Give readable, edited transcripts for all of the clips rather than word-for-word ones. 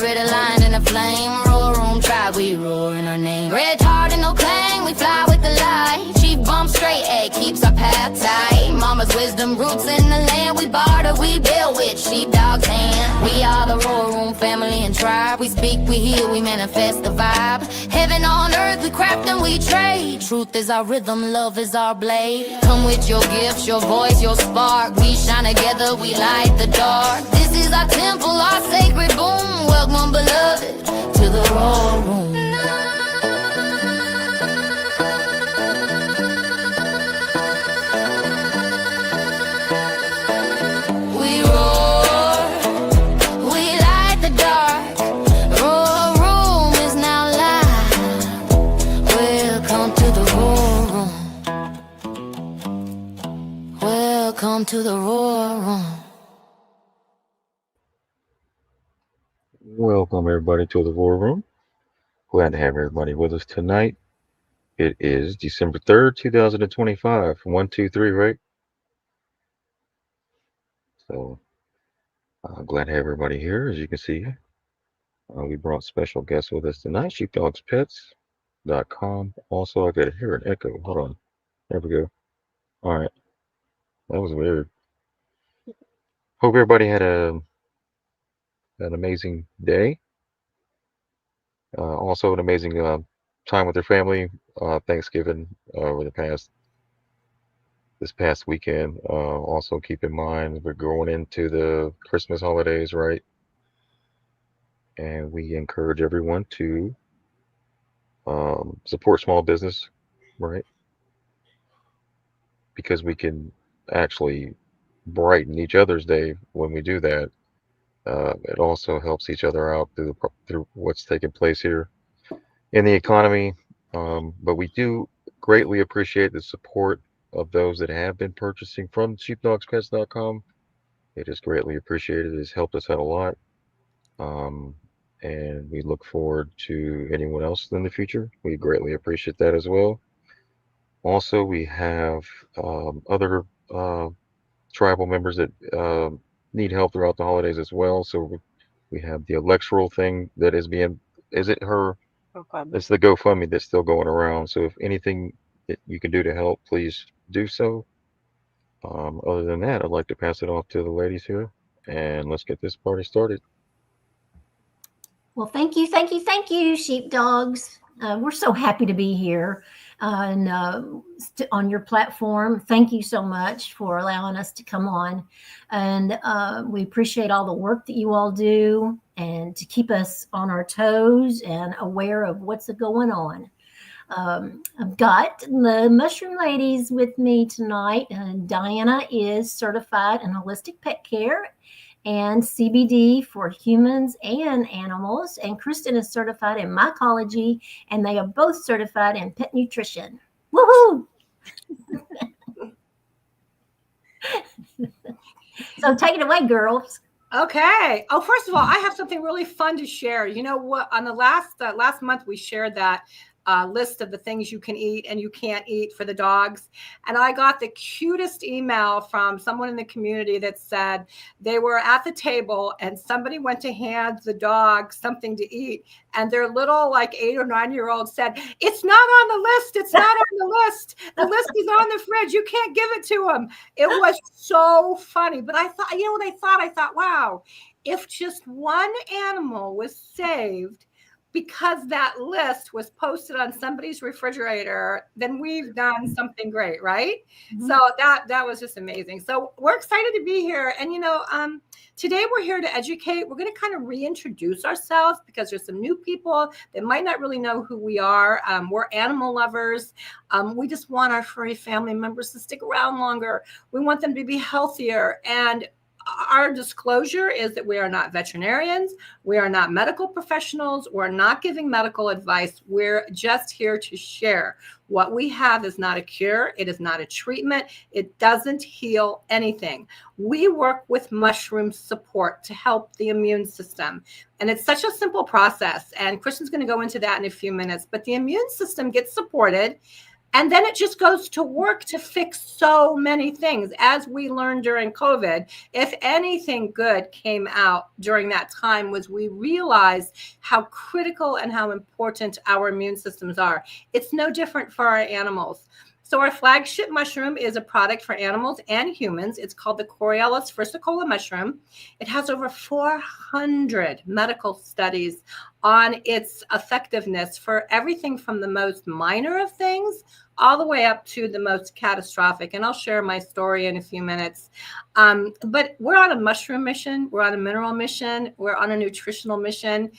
spirit aligned in a flame. Roar room tribe, we roar in our name. Red Cardinal Clan, we fly with the light. Chief bump straight, keeps our path tight. Mama's wisdom roots in the land. We barter, we build with sheepdog's hand. We are the roar room family and tribe. We speak, we heal, we manifest the vibe. Heaven on earth, we craft and we trade. Truth is our rhythm, love is our blade. Come with your gifts, your voice, your spark. We shine together, we light the dark. This is our temple, our sacred boom. Welcome, beloved, to the roar room. We roar, we light the dark. Roar room is now live. Welcome to the roar room. Welcome to the roar room. Welcome everybody to the War Room. Glad to have everybody with us tonight. It is December 3rd, 2025. 1, 2, 3, right? So glad to have everybody here. As you can see, we brought special guests with us tonight. Sheepdogspets.com. Also, I could hear an echo. Hold on. There we go. All right. That was weird. Hope everybody had an amazing day. Also, an amazing time with their family. Thanksgiving over this past weekend. Also, keep in mind we're going into the Christmas holidays, right? And we encourage everyone to support small business, right? Because we can actually brighten each other's day when we do that. It also helps each other out through what's taking place here in the economy. But we do greatly appreciate the support of those that have been purchasing from sheepdogspets.com. It is greatly appreciated. It has helped us out a lot. And we look forward to anyone else in the future. We greatly appreciate that as well. Also, we have other tribal members that need help throughout the holidays as well. So we have the electoral thing that is it her? It's the GoFundMe that's still going around. So if anything that you can do to help, please do so. Other than that, I'd like to pass it off to the ladies here, and let's get this party started. Well, thank you, sheepdogs. We're so happy to be here and on your platform. Thank you so much for allowing us to come on. And we appreciate all the work that you all do and to keep us on our toes and aware of what's going on. I've got the Mushroom Ladies with me tonight. And Dayna is certified in holistic pet care and CBD for humans and animals. And Kristen is certified in mycology, and they are both certified in pet nutrition. Woohoo! So take it away, girls. Okay. Oh, first of all, I have something really fun to share. You know what? On the last month, we shared that list of the things you can eat and you can't eat for the dogs. And I got the cutest email from someone in the community that said they were at the table and somebody went to hand the dog something to eat. And their little 8 or 9-year-old said, "It's not on the list. It's not on the list. The list is on the fridge. You can't give it to him." It was so funny. But I thought, you know what I thought? I thought, wow, if just one animal was saved because that list was posted on somebody's refrigerator, then we've done something great, right? Mm-hmm. So that was just amazing. So we're excited to be here. And, today we're here to educate. We're going to kind of reintroduce ourselves because there's some new people that might not really know who we are. We're animal lovers. We just want our furry family members to stick around longer. We want them to be healthier. And our disclosure is that we are not veterinarians. We are not medical professionals. We're not giving medical advice. We're just here to share. What we have is not a cure. It is not a treatment. It doesn't heal anything. We work with mushroom support to help the immune system. And it's such a simple process. And Kristen's going to go into that in a few minutes. But the immune system gets supported And then it just goes to work to fix so many things. As we learned during COVID, if anything good came out during that time was we realized how critical and how important our immune systems are. It's no different for our animals. So our flagship mushroom is a product for animals and humans. It's called the Coriellus versicolor mushroom. It has over 400 medical studies on its effectiveness for everything from the most minor of things all the way up to the most catastrophic. And I'll share my story in a few minutes. But we're on a mushroom mission. We're on a mineral mission. We're on a nutritional mission.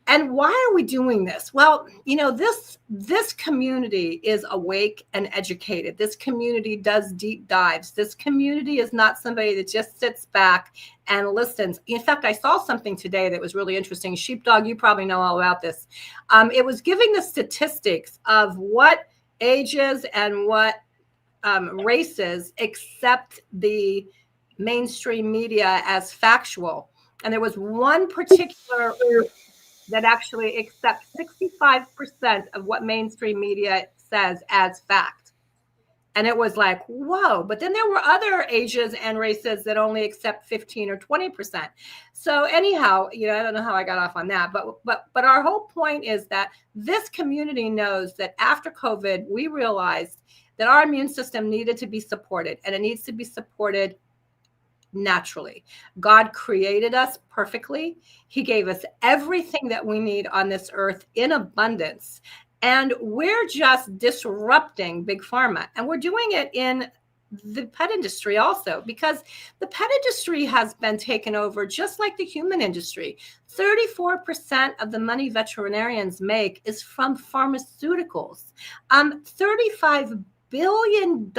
And why are we doing this? Well, you know, this community is awake and educated. This community does deep dives. This community is not somebody that just sits back and listens. In fact, I saw something today that was really interesting. Sheepdog, you probably know all about this. It was giving the statistics of what ages and what races accept the mainstream media as factual. And there was one particular that actually accepts 65% of what mainstream media says as fact. And it was like, whoa. But then there were other ages and races that only accept 15 or 20%. So anyhow, you know, I don't know how I got off on that, but our whole point is that this community knows that after COVID, we realized that our immune system needed to be supported, and it needs to be supported naturally. God created us perfectly. He gave us everything that we need on this earth in abundance. And we're just disrupting big pharma. And we're doing it in the pet industry also, because the pet industry has been taken over just like the human industry. 34% of the money veterinarians make is from pharmaceuticals. $35 billion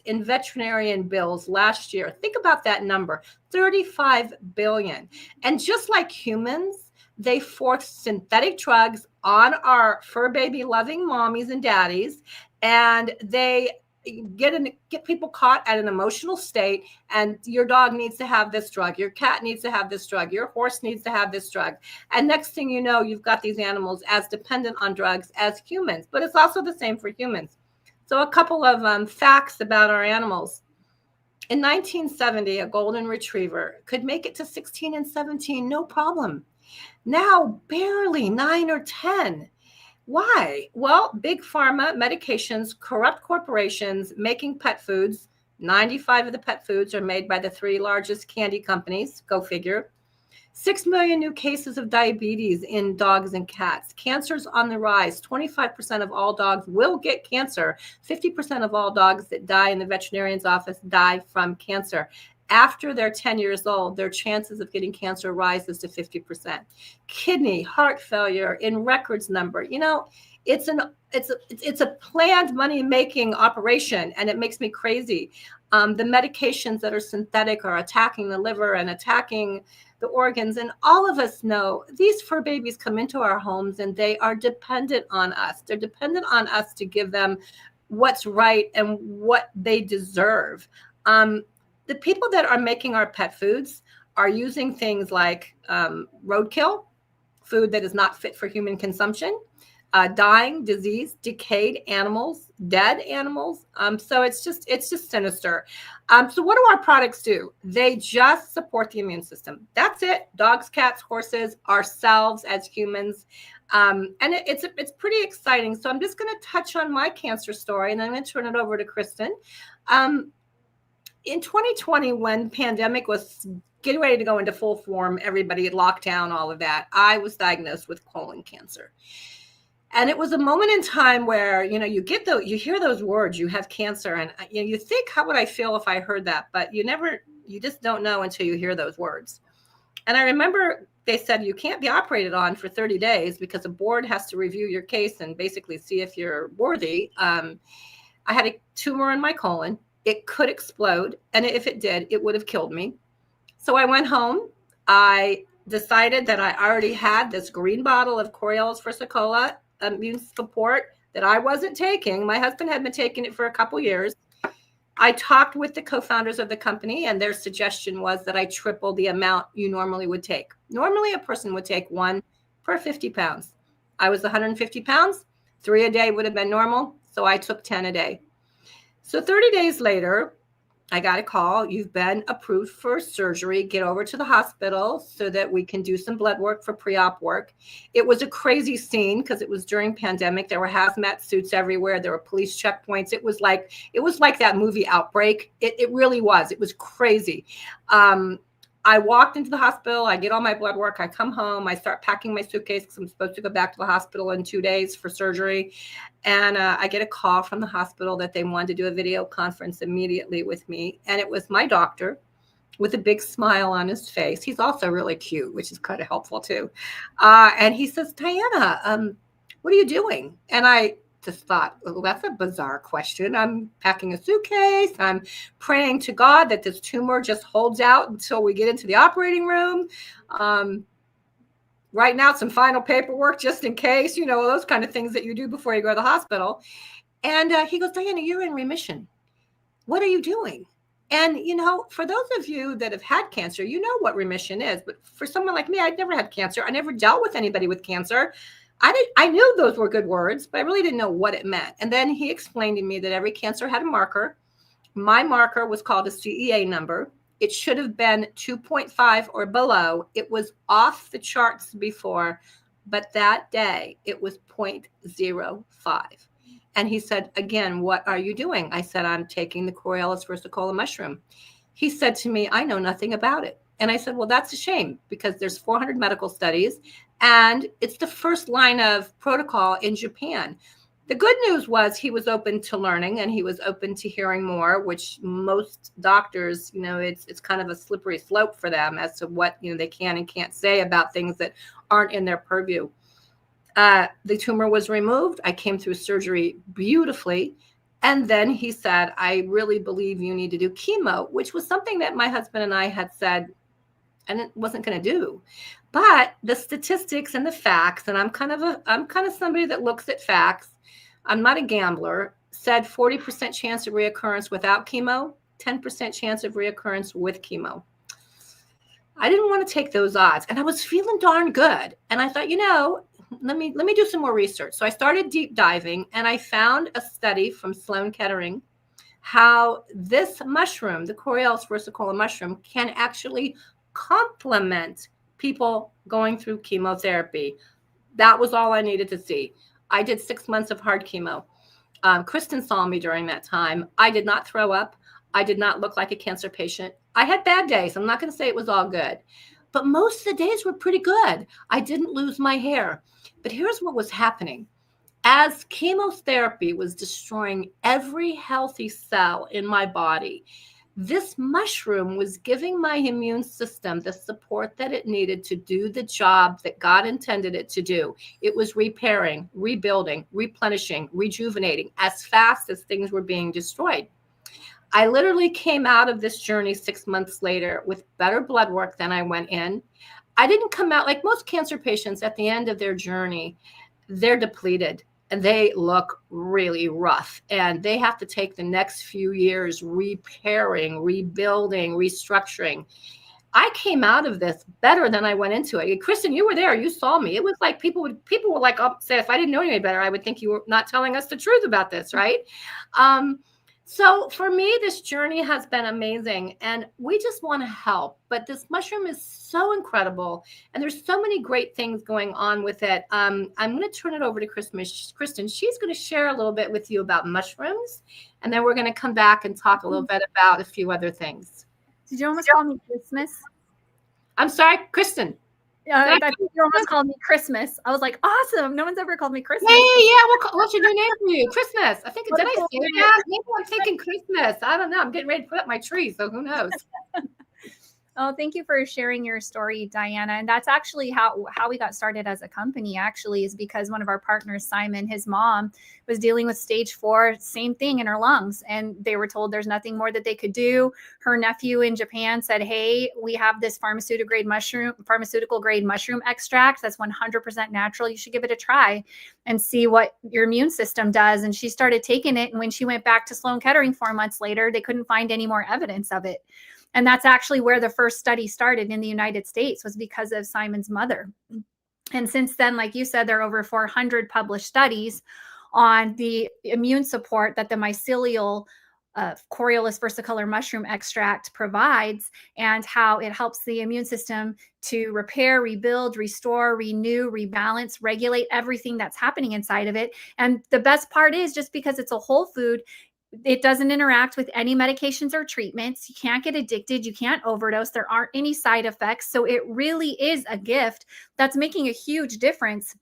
in veterinarian bills last year. Think about that number, 35 billion. And just like humans, they force synthetic drugs on our fur baby loving mommies and daddies, and they get people caught at an emotional state. And your dog needs to have this drug, your cat needs to have this drug, your horse needs to have this drug. And next thing you know, you've got these animals as dependent on drugs as humans. But it's also the same for humans. So a couple of facts about our animals. In 1970, a golden retriever could make it to 16 and 17, no problem. Now, barely 9 or 10. Why? Well, big pharma, medications, corrupt corporations making pet foods. 95 of the pet foods are made by the 3 largest candy companies. Go figure. 6 million new cases of diabetes in dogs and cats. Cancer's on the rise. 25% of all dogs will get cancer. 50% of all dogs that die in the veterinarian's office die from cancer. After they're 10 years old, their chances of getting cancer rises to 50%. Kidney, heart failure in records number. You know, it's a planned money-making operation, and it makes me crazy. The medications that are synthetic are attacking the liver and attacking the organs. And all of us know these fur babies come into our homes and they are dependent on us. They're dependent on us to give them what's right and what they deserve. The people that are making our pet foods are using things like roadkill, food that is not fit for human consumption, dying, diseased, decayed animals, dead animals. So it's just sinister. So what do our products do? They just support the immune system. That's it. Dogs, cats, horses, ourselves as humans. And it's pretty exciting. So I'm just going to touch on my cancer story, and then I'm going to turn it over to Kristen. In 2020, when pandemic was getting ready to go into full form, everybody had locked down, all of that, I was diagnosed with colon cancer. And it was a moment in time where, you know, you hear those words, you have cancer, and you think, how would I feel if I heard that? But you just don't know until you hear those words. And I remember they said you can't be operated on for 30 days because a board has to review your case and basically see if you're worthy. I had a tumor in my colon. It could explode. And if it did, it would have killed me. So I went home. I decided that I already had this green bottle of Coriellus versicolor immune support that I wasn't taking. My husband had been taking it for a couple years. I talked with the co-founders of the company, and their suggestion was that I triple the amount you normally would take. Normally, a person would take 1 per 50 pounds. I was 150 pounds. 3 a day would have been normal. So I took 10 a day. So 30 days later, I got a call. You've been approved for surgery. Get over to the hospital so that we can do some blood work for pre-op work. It was a crazy scene because it was during pandemic. There were hazmat suits everywhere. There were police checkpoints. It was like that movie Outbreak. It really was. It was crazy. I walked into the hospital. I get all my blood work. I come home. I start packing my suitcase because I'm supposed to go back to the hospital in 2 days for surgery. And I get a call from the hospital that they wanted to do a video conference immediately with me. And it was my doctor with a big smile on his face. He's also really cute, which is kind of helpful too. And he says, Dayna, what are you doing? And I just thought, well, that's a bizarre question. I'm packing a suitcase. I'm praying to God that this tumor just holds out until we get into the operating room. Writing out some final paperwork just in case, those kind of things that you do before you go to the hospital. And he goes, Dayna, you're in remission. What are you doing? And, for those of you that have had cancer, you know what remission is. But for someone like me, I'd never had cancer. I never dealt with anybody with cancer. I knew those were good words, but I really didn't know what it meant. And then he explained to me that every cancer had a marker. My marker was called a CEA number. It should have been 2.5 or below. It was off the charts before, but that day it was 0.05. And he said, again, what are you doing? I said, I'm taking the Coriolis versicolor mushroom. He said to me, I know nothing about it. And I said, well, that's a shame because there's 400 medical studies and it's the first line of protocol in Japan. The good news was he was open to learning and he was open to hearing more, which most doctors, it's kind of a slippery slope for them as to what, they can and can't say about things that aren't in their purview. The tumor was removed. I came through surgery beautifully. And then he said, I really believe you need to do chemo, which was something that my husband and I had said, and it wasn't going to do. But the statistics and the facts, and I'm kind of somebody that looks at facts. I'm not a gambler, said 40% chance of reoccurrence without chemo, 10% chance of reoccurrence with chemo. I didn't want to take those odds. And I was feeling darn good. And I thought, let me do some more research. So I started deep diving and I found a study from Sloan Kettering, how this mushroom, the Coriolis versicolor mushroom, can actually complement people going through chemotherapy. That was all I needed to see. I did 6 months of hard chemo. Kristen saw me during that time. I did not throw up. I did not look like a cancer patient. I had bad days. I'm not going to say it was all good, but most of the days were pretty good. I didn't lose my hair. But here's what was happening. As chemotherapy was destroying every healthy cell in my body, this mushroom was giving my immune system the support that it needed to do the job that God intended it to do. It was repairing, rebuilding, replenishing, rejuvenating as fast as things were being destroyed. I literally came out of this journey 6 months later with better blood work than I went in. I didn't come out like most cancer patients at the end of their journey. They're depleted. And they look really rough. And they have to take the next few years repairing, rebuilding, restructuring. I came out of this better than I went into it. Kristen, you were there. You saw me. It was like people would like say, if I didn't know you any better, I would think you were not telling us the truth about this, right? So for me, this journey has been amazing and we just want to help. But this mushroom is so incredible and there's so many great things going on with it. I'm going to turn it over to Kristen. She's going to share a little bit with you about mushrooms and then we're going to come back and talk a little bit about a few other things. Did you almost call me Christmas? I'm sorry, Kristen. I think you almost called me Christmas. I was like, awesome. No one's ever called me Christmas. Yeah. What's your new name for you? Christmas. I think, did I say that? Maybe I'm thinking Christmas. I don't know. I'm getting ready to put up my tree, so who knows? Oh, thank you for sharing your story, Dayna. And that's actually how we got started as a company, actually, is because one of our partners, Simon, his mom was dealing with stage 4, same thing in her lungs. And they were told there's nothing more that they could do. Her nephew in Japan said, hey, we have this pharmaceutical grade mushroom extract that's 100% natural. You should give it a try and see what your immune system does. And she started taking it. And when she went back to Sloan Kettering 4 months later, they couldn't find any more evidence of it. And that's actually where the first study started in the United States, was because of Simon's mother. And since then, like you said, there are over 400 published studies on the immune support that the mycelial Coriolis versicolor mushroom extract provides, and how it helps the immune system to repair, rebuild, restore, renew, rebalance, regulate everything that's happening inside of it. And the best part is, just because it's a whole food, it doesn't interact with any medications or treatments. You can't get addicted. You can't overdose. There aren't any side effects. So it really is a gift that's making a huge difference.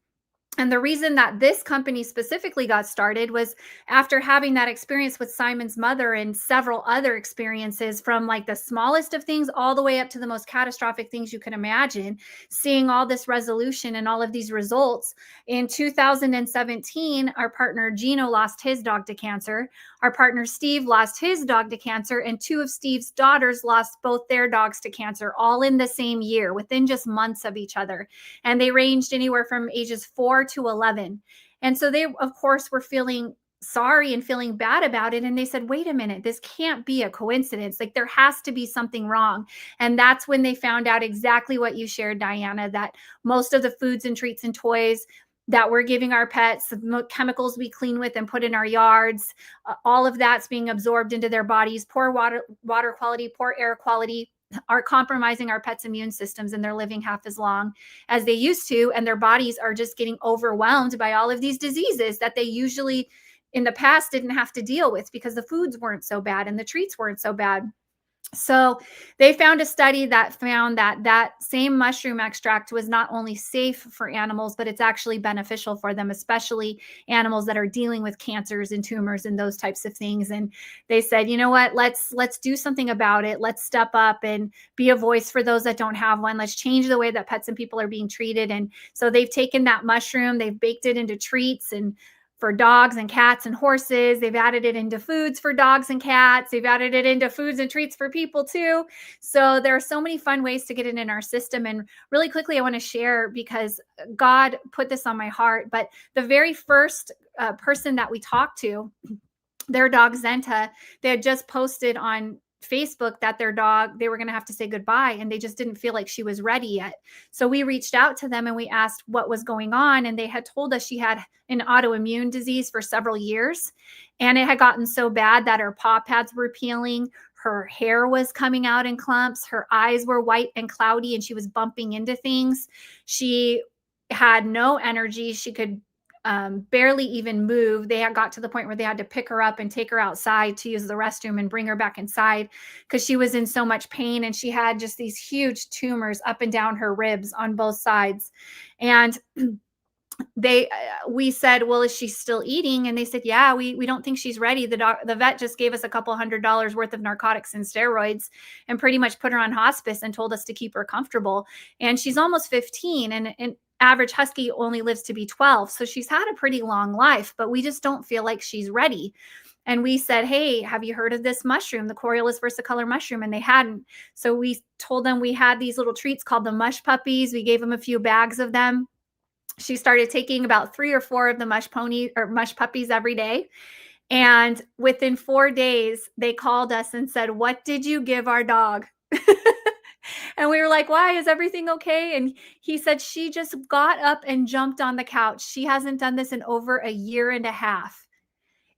And the reason that this company specifically got started was after having that experience with Simon's mother and several other experiences, from like the smallest of things all the way up to the most catastrophic things you can imagine, seeing all this resolution and all of these results. In 2017, our partner Gino lost his dog to cancer. Our partner Steve lost his dog to cancer, and 2 of Steve's daughters lost both their dogs to cancer, all in the same year, within just months of each other. And they ranged anywhere from ages 4 to 11. And so they, of course, were feeling sorry and feeling bad about it. And they said, wait a minute, this can't be a coincidence. Like, there has to be something wrong. And that's when they found out exactly what you shared, Diana, that most of the foods and treats and toys that we're giving our pets, the chemicals we clean with and put in our yards, all of that's being absorbed into their bodies. Poor water quality, poor air quality are compromising our pets' immune systems, and they're living half as long as they used to. And their bodies are just getting overwhelmed by all of these diseases that they usually in the past didn't have to deal with, because the foods weren't so bad and the treats weren't so bad. So they found a study that found that that same mushroom extract was not only safe for animals, but it's actually beneficial for them, especially animals that are dealing with cancers and tumors and those types of things. And they said, you know what, let's do something about it. Let's step up and be a voice for those that don't have one. Let's change the way that pets and people are being treated. And so they've taken that mushroom, they've baked it into treats and for dogs and cats and horses. They've added it into foods for dogs and cats. They've added it into foods and treats for people too. So there are so many fun ways to get it in our system. And really quickly, I want to share, because God put this on my heart, but the very first person that we talked to, their dog Zenta, they had just posted on Facebook that their dog, they were going to have to say goodbye, and they just didn't feel like she was ready yet. So we reached out to them and we asked what was going on. And they had told us she had an autoimmune disease for several years. And it had gotten so bad that her paw pads were peeling. Her hair was coming out in clumps. Her eyes were white and cloudy, and she was bumping into things. She had no energy. She could barely even move. They had got to the point where they had to pick her up and take her outside to use the restroom and bring her back inside, because she was in so much pain. And she had just these huge tumors up and down her ribs on both sides. And we said, well, is she still eating? And they said, yeah, we don't think she's ready. The vet just gave us a couple $100 worth of narcotics and steroids and pretty much put her on hospice and told us to keep her comfortable. And she's almost 15, and average husky only lives to be 12. So she's had a pretty long life, but we just don't feel like she's ready. And we said, hey, have you heard of this mushroom, the Coriolis versicolor mushroom? And they hadn't. So we told them we had these little treats called the mush puppies. We gave them a few bags of them. She started taking about 3 or 4 of the mush puppies every day. And within 4 days, they called us and said, what did you give our dog? And we were like, why? Is everything okay? And he said, she just got up and jumped on the couch. She hasn't done this in over a year and a half.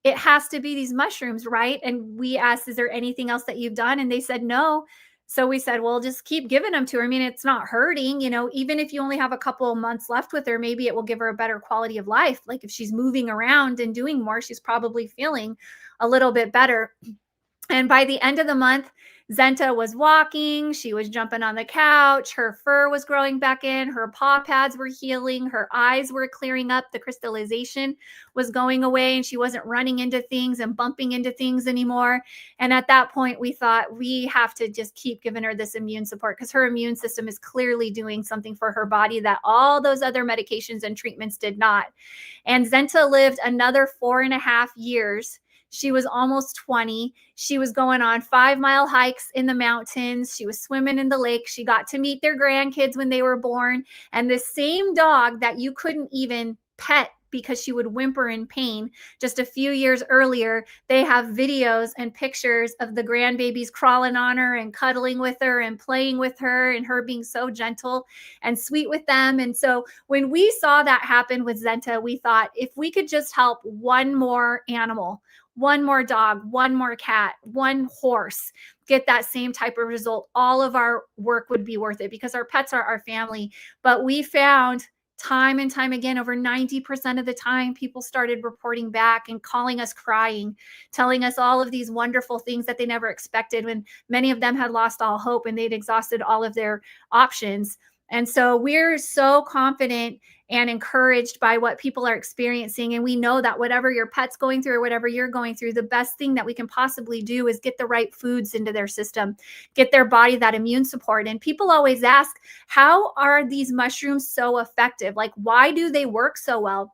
It has to be these mushrooms, right? And we asked, is there anything else that you've done? And they said, no. So we said, well, just keep giving them to her. I mean, it's not hurting, even if you only have a couple of months left with her, maybe it will give her a better quality of life. Like if she's moving around and doing more, she's probably feeling a little bit better. And by the end of the month, Zenta was walking, she was jumping on the couch, her fur was growing back in, her paw pads were healing, her eyes were clearing up, the crystallization was going away, and she wasn't running into things and bumping into things anymore. And at that point, we thought we have to just keep giving her this immune support, because her immune system is clearly doing something for her body that all those other medications and treatments did not. And Zenta lived another 4.5 years. She was almost 20. She was going on 5-mile hikes in the mountains. She was swimming in the lake. She got to meet their grandkids when they were born. And the same dog that you couldn't even pet because she would whimper in pain. Just a few years earlier, they have videos and pictures of the grandbabies crawling on her and cuddling with her and playing with her, and her being so gentle and sweet with them. And so when we saw that happen with Zenta, we thought, if we could just help one more animal, one more dog, one more cat, one horse get that same type of result, all of our work would be worth it, because our pets are our family. But we found time and time again, over 90% of the time, people started reporting back and calling us crying, telling us all of these wonderful things that they never expected, when many of them had lost all hope and they'd exhausted all of their options. And so we're so confident and encouraged by what people are experiencing. And we know that whatever your pet's going through or whatever you're going through, the best thing that we can possibly do is get the right foods into their system, get their body that immune support. And people always ask, how are these mushrooms so effective? Like, why do they work so well?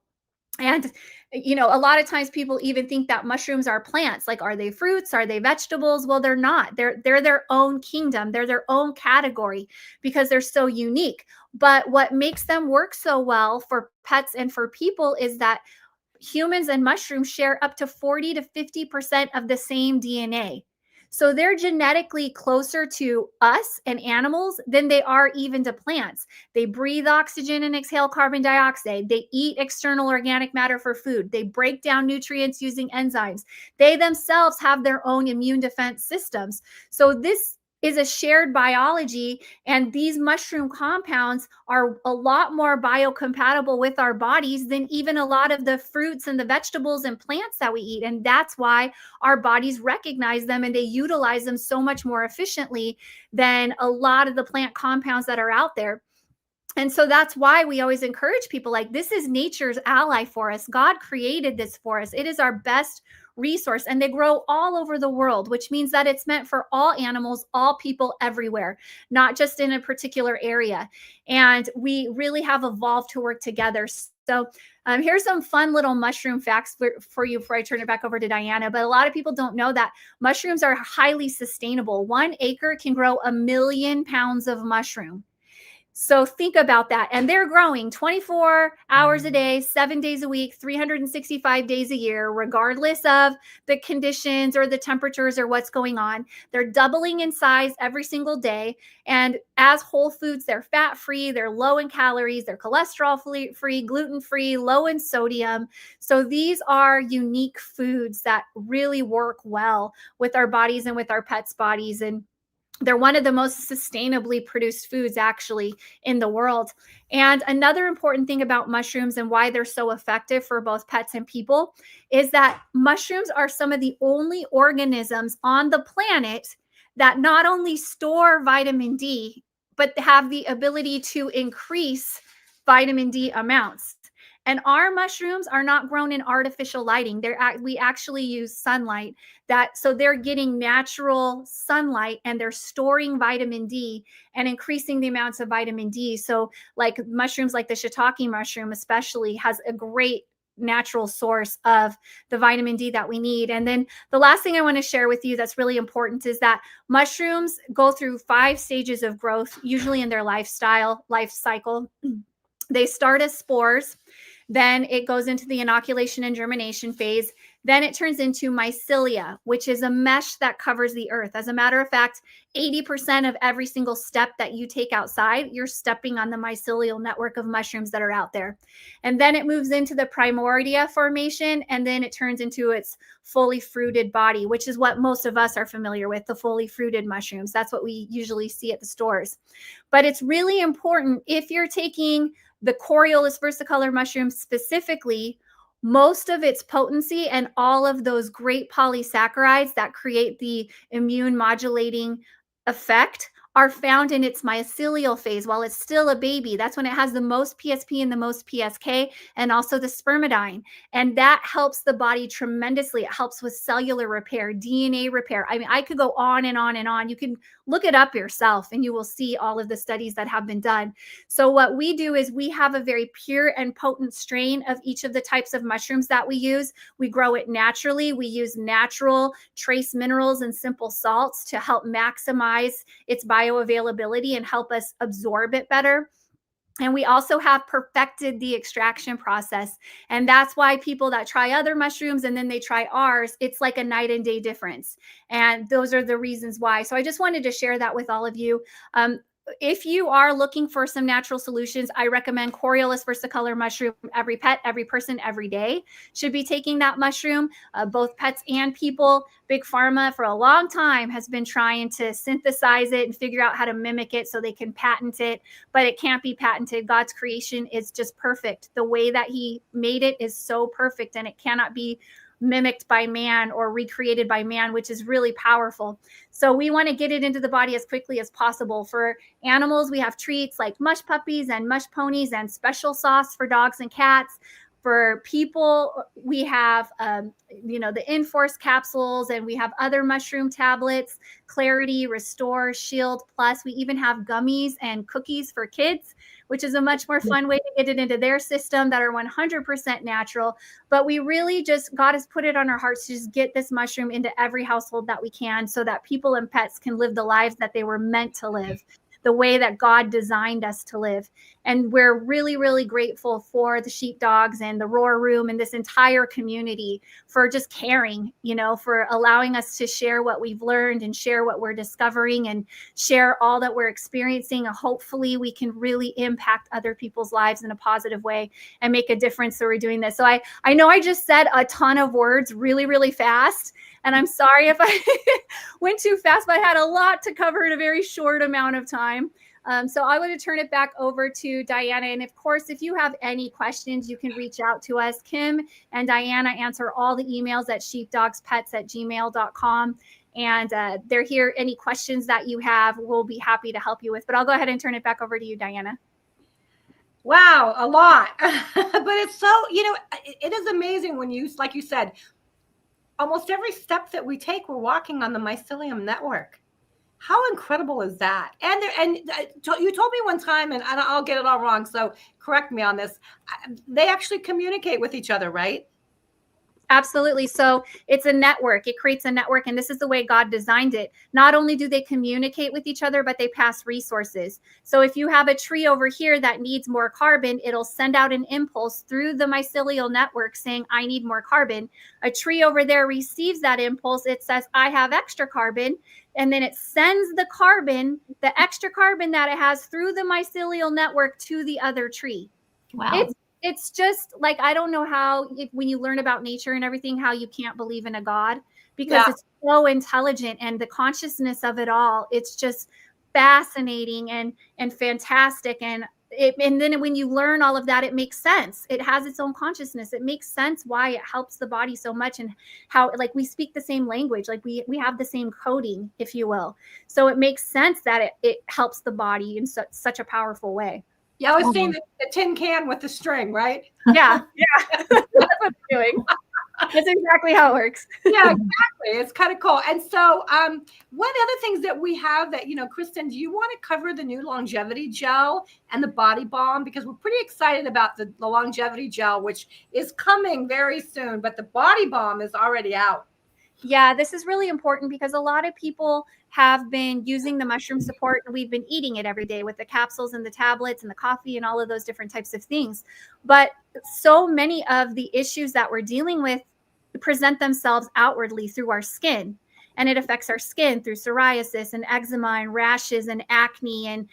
And, you know, a lot of times people even think that mushrooms are plants. Like, are they fruits? Are they vegetables? Well, they're not. They're their own kingdom. They're their own category because they're so unique. But what makes them work so well for pets and for people is that humans and mushrooms share up to 40 to 50% of the same DNA. So they're genetically closer to us and animals than they are even to plants. They breathe oxygen and exhale carbon dioxide. They eat external organic matter for food. They break down nutrients using enzymes. They themselves have their own immune defense systems. So this is a shared biology, and these mushroom compounds are a lot more biocompatible with our bodies than even a lot of the fruits and the vegetables and plants that we eat. And that's why our bodies recognize them and they utilize them so much more efficiently than a lot of the plant compounds that are out there. And so that's why we always encourage people, like, this is nature's ally for us. God created this for us. It is our best resource, and they grow all over the world, which means that it's meant for all animals, all people, everywhere, not just in a particular area. And we really have evolved to work together. So here's some fun little mushroom facts for you before I turn it back over to Diana. But a lot of people don't know that mushrooms are highly sustainable. 1 acre can grow 1 million pounds of mushroom. So think about that. And they're growing 24 hours a day, 7 days a week, 365 days a year, regardless of the conditions or the temperatures or what's going on. They're doubling in size every single day. And as whole foods, they're fat-free, they're low in calories, they're cholesterol-free, gluten-free, low in sodium. So these are unique foods that really work well with our bodies and with our pets' bodies. And they're one of the most sustainably produced foods actually in the world. And another important thing about mushrooms and why they're so effective for both pets and people is that mushrooms are some of the only organisms on the planet that not only store vitamin D, but have the ability to increase vitamin D amounts. And our mushrooms are not grown in artificial lighting. We actually use sunlight, so they're getting natural sunlight and they're storing vitamin D and increasing the amounts of vitamin D. So like mushrooms like the shiitake mushroom especially has a great natural source of the vitamin D that we need. And then the last thing I want to share with you that's really important is that mushrooms go through 5 stages of growth, usually in their life cycle. They start as spores. Then it goes into the inoculation and germination phase. Then it turns into mycelia, which is a mesh that covers the earth. As a matter of fact, 80% of every single step that you take outside, you're stepping on the mycelial network of mushrooms that are out there. And then it moves into the primordia formation, and then it turns into its fully fruited body, which is what most of us are familiar with, the fully fruited mushrooms. That's what we usually see at the stores. But it's really important, if you're taking the Coriolis versicolor mushroom specifically, most of its potency and all of those great polysaccharides that create the immune modulating effect are found in its mycelial phase while it's still a baby. That's when it has the most PSP and the most PSK, and also the spermidine. And that helps the body tremendously. It helps with cellular repair, DNA repair. I mean, I could go on and on and on. You can look it up yourself and you will see all of the studies that have been done. So what we do is we have a very pure and potent strain of each of the types of mushrooms that we use. We grow it naturally. We use natural trace minerals and simple salts to help maximize its bioavailability and help us absorb it better. And we also have perfected the extraction process. And that's why people that try other mushrooms and then they try ours, it's like a night and day difference. And those are the reasons why. So I just wanted to share that with all of you. If you are looking for some natural solutions, I recommend Coriolis versicolor mushroom. Every pet, every person, every day should be taking that mushroom, both pets and people. Big Pharma for a long time has been trying to synthesize it and figure out how to mimic it so they can patent it, but it can't be patented. God's creation is just perfect. The way that he made it is so perfect, and it cannot be mimicked by man or recreated by man, which is really powerful. So we want to get it into the body as quickly as possible. For animals, we have treats like mush puppies and mush ponies and special sauce for dogs and cats. For people, we have, the Enforce capsules, and we have other mushroom tablets, Clarity, Restore, Shield Plus. We even have gummies and cookies for kids, which is a much more fun way to get it into their system that are 100% natural. But we really just, God has put it on our hearts to just get this mushroom into every household that we can so that people and pets can live the lives that they were meant to live, the way that God designed us to live. And we're really, really grateful for the sheepdogs and the Roar Room and this entire community for just caring, for allowing us to share what we've learned and share what we're discovering and share all that we're experiencing. And hopefully we can really impact other people's lives in a positive way and make a difference. So we're doing this. So I know I just said a ton of words really, really fast. And I'm sorry if I went too fast, but I had a lot to cover in a very short amount of time. So I want to turn it back over to Dayna. And of course, if you have any questions, you can reach out to us. Kim and Dayna answer all the emails at sheepdogspets@gmail.com. And they're here. Any questions that you have, we'll be happy to help you with. But I'll go ahead and turn it back over to you, Dayna. Wow, a lot. But it's so, it is amazing when you, like you said, almost every step that we take, we're walking on the mycelium network. How incredible is that? And you told me one time, and I'll get it all wrong, so correct me on this. They actually communicate with each other, right? Absolutely. So it's a network. It creates a network, and this is the way God designed it. Not only do they communicate with each other, but they pass resources. So if you have a tree over here that needs more carbon, it'll send out an impulse through the mycelial network saying, I need more carbon. A tree over there receives that impulse. It says, I have extra carbon. And then it sends the carbon, the extra carbon that it has through the mycelial network to the other tree. Wow. It's just like, I don't know how, when you learn about nature and everything, how you can't believe in a God, because it's so intelligent, and the consciousness of it all, it's just fascinating and fantastic. And then when you learn all of that, it makes sense. It has its own consciousness. It makes sense why it helps the body so much, and how, like, we speak the same language, like we have the same coding, if you will. So it makes sense that it helps the body in such a powerful way. Yeah, I was seeing the tin can with the string, right? Yeah. That's what they're doing. That's exactly how it works. Yeah, exactly. It's kind of cool. And so one of the other things that we have that, Kristen, do you want to cover the new longevity gel and the body balm? Because we're pretty excited about the longevity gel, which is coming very soon, but the body balm is already out. Yeah, this is really important because a lot of people have been using the mushroom support, and we've been eating it every day with the capsules and the tablets and the coffee and all of those different types of things. But so many of the issues that we're dealing with present themselves outwardly through our skin. And it affects our skin through psoriasis and eczema and rashes and acne and,